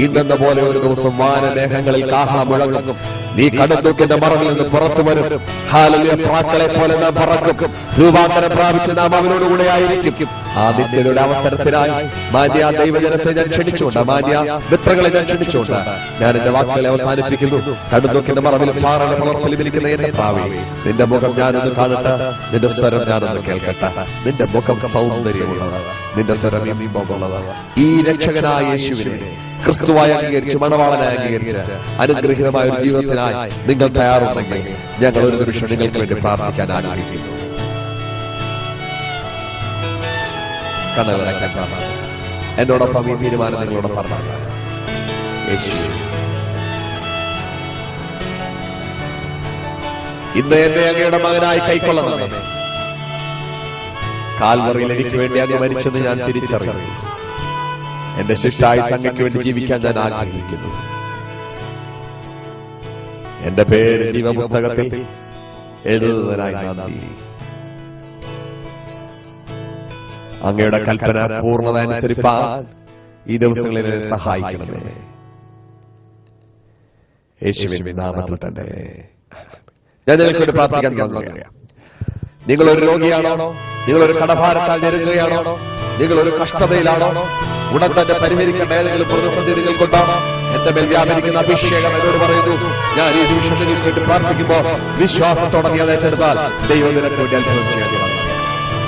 ഇന്നെന്ന പോലെ ഒരു ദിവസം വാനമേഘങ്ങളിൽ കാഹളം മുഴങ്ങും. നീ കടുത്തൂക്കിന്റെ മറവിൽ നിന്ന് പുറത്തു വരും. ഹല്ലേലൂയ. പ്രാക്കളെ പോലെ നാം പറക്കും. രൂപാന്തരം പ്രാപിച്ച് നാം അവനോടുകൂടെ ആയിരിക്കും. ആ നിത്യയുടെ അവസരത്തിനായി മാന്യ ദൈവജനത്തെ ഞാൻ ക്ഷണിച്ചുകൊണ്ട്, മാന്യ മിത്രങ്ങളെ ഞാൻ ക്ഷണിച്ചുകൊണ്ട് ഞാൻ എന്റെ വാക്കുകളെ അവസാനിപ്പിക്കുന്നു. കടുത്തൂക്കിന്റെ മറവിൽ പാറയുടെ പിളർപ്പിലും ഇരിക്കുന്ന എന്റെ പ്രാവേ, നിന്റെ മുഖം ഞാനൊന്ന് കാണട്ടെ, നിന്റെ സ്വരം ഞാനൊന്ന് കേൾക്കട്ടെ. നിന്റെ മുഖം സൗന്ദര്യമുള്ളത്, നിന്റെ സ്വരം ഇമ്പമുള്ളത്. ഈ രക്ഷകനായ യേശുവിനെ ക്രിസ്തുവായി അംഗീകരിച്ച്, മണവാളനായി അംഗീകരിച്ച് അനുഗ്രഹീതമായ ഒരു ജീവിതത്തിനായി നിങ്ങൾ തയ്യാറുണ്ടെങ്കിൽ ഞങ്ങൾ ഒരു നിമിഷം നിങ്ങൾക്ക് വേണ്ടി പ്രാർത്ഥിക്കാൻ ആഗ്രഹിക്കുന്നു. കണ്ണുകളടയ്ക്കാൻ പ്രാർത്ഥന. എന്നോടൊപ്പം ഈ തീരുമാനം നിങ്ങളോട് പറഞ്ഞു. ഇന്ന് എന്നെ അങ്ങയുടെ മകനായി കൈക്കൊള്ളണമേ. കാൽവറിയിൽ എനിക്ക് വേണ്ടി അങ്ങ് മരിച്ചെന്ന് ഞാൻ തിരിച്ചറിയുന്നു. എന്റെ ശിഷ്ടായ സംഘയ്ക്ക് വേണ്ടി ജീവിക്കാൻ ഞാൻ ആഗ്രഹിക്കുന്നു. എന്റെ പേര് ജീവപുസ്തകത്തിൽ എഴുതുന്നതിനായി നന്ദി. അങ്ങയുടെ കൽപ്പന പൂർണ്ണത അനുസരിപ്പാൻ ഈ ദിവസങ്ങളിൽ എന്നെ സഹായിക്കണമേ. യേശുവിന്റെ നാമത്തിൽ തന്നെ ഞാൻ നിങ്ങൾക്ക് വേണ്ടി പ്രാർത്ഥിക്കാൻ തുടങ്ങുകയാണ്. നിങ്ങളൊരു രോഗിയാണോ? നിങ്ങളൊരു കടഭാരത്താൽ ഞെരുങ്ങുകയാണോ? നിങ്ങളൊരു കഷ്ടതയിലാണോ? ഉടൻ തന്നെ പരിഹരിക്കേണ്ട ഏതെങ്കിലും പ്രതിസന്ധി നിങ്ങൾക്കൊണ്ടാണോ? എന്റെ മേൽ വ്യാപരിക്കുന്ന അഭിഷേകം എന്നോട് പറയുന്നു, ഞാൻ ഈ നിമിഷം നിങ്ങൾക്ക് വേണ്ടി പ്രാർത്ഥിക്കുമ്പോൾ വിശ്വാസത്തോടെ നീ അത് ഏറ്റെടുത്താൽ ദൈവം നിനക്ക് വേണ്ടി അത്ഭുതം ചെയ്യാൻ.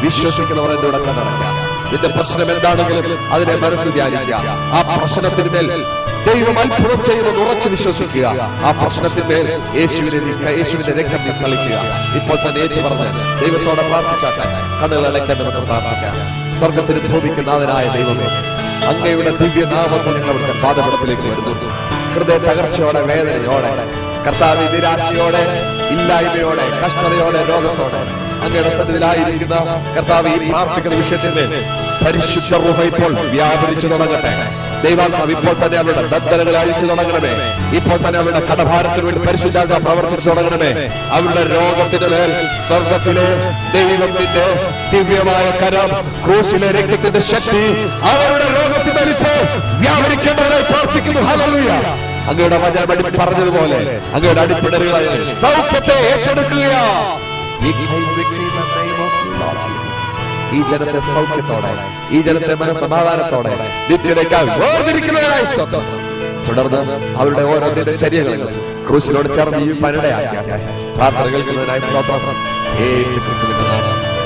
വിശ്വസിക്കുന്നവർ എന്റെ ഉടക്കം നടക്കാം. നിന്റെ പ്രശ്നം എന്താണെങ്കിലും അതിനെ മനസ്സിൽ ധ്യാനിക്കുക. ആ പ്രശ്നത്തിന്മേൽ ദൈവം അത്ഭുതം ചെയ്യുന്നത് ഉറച്ചു വിശ്വസിക്കുക. ആ പ്രശ്നത്തിന്മേൽ യേശുവിന്റെ രക്തം നീ കളിക്കുക. ഇപ്പോൾ തന്നെ ഏറ്റു പറഞ്ഞ് ദൈവത്തോടെ പ്രാർത്ഥിച്ചാട്ടെ. കണ്ണുകളടയ്ക്കേണ്ടതെന്ന് പ്രാർത്ഥിക്കാം. സ്വർഗത്തിന് ഭൂമിക്കുന്നതിനായ ദൈവമേ, അങ്ങയുടെ ദിവ്യനാമത്തിൽ ഞങ്ങളുടെ പാദപടത്തിലേക്ക് വരുന്നു. ഹൃദയ തകർച്ചയോടെ, വേദനയോടെ, കർത്താവ് നിരാശയോടെ, ഇല്ലായ്മയോടെ, കഷ്ടതയോടെ, രോഗത്തോടെ അങ്ങയുടെ സന്നിധിയിലായിരിക്കുന്ന കർത്താവ് ഈ പ്രാർത്ഥിക്കുന്ന വിഷയത്തിന്മേൽ പരിശുദ്ധ റൂഹ ഇപ്പോൾ വ്യാപരിച്ചു തുടങ്ങട്ടെ. ദൈവാത്മാവ് ഇപ്പോൾ തന്നെ അവരുടെ ബന്ധനങ്ങൾ അഴിച്ചു തുടങ്ങണമേ. ഇപ്പോൾ തന്നെ അവരുടെ കടഭാരത്തിന് വേണ്ടി പരിശുദ്ധാത്മാവ് പ്രവർത്തിച്ചു തുടങ്ങണമേ. അവരുടെ രോഗത്തിന് മേൽ സ്വർഗത്തിലെ ദൈവത്തിന്റെ ദിവ്യമായ കരം, ക്രൂശിലെ രക്തത്തിന്റെ ശക്തി അവരുടെ രോഗത്തിന് ഇപ്പോൾ വ്യാപരിക്കേണ്ടതായി പ്രാർത്ഥിക്കുന്നു. ഹല്ലേലൂയ. അങ്ങയുടെ വചനം പറഞ്ഞതുപോലെ അങ്ങയുടെ അടിപ്പിടലുകളായ സൗഖ്യത്തെ ഏറ്റെടുക്കുക. ഈ ജനത്തെ സൗഖ്യത്തോടെ, ഈ ജനത്തെ മനസ്സമാധാനത്തോടെ നിത്യതയ്ക്കായി വേർതിരിക്കുന്നതിനായി സ്തോത്രം. തുടർന്ന് അവരുടെ ഓരോ ദിനചര്യകളിലും ക്രൂശിനോട് ചേർന്ന് ജീവിപ്പാനിടയാക്കിയ പ്രാർത്ഥന കേൾക്കുന്നതിനായി സ്തോത്രം. യേശുക്രിസ്തുവിന്റെ നാമത്തിൽ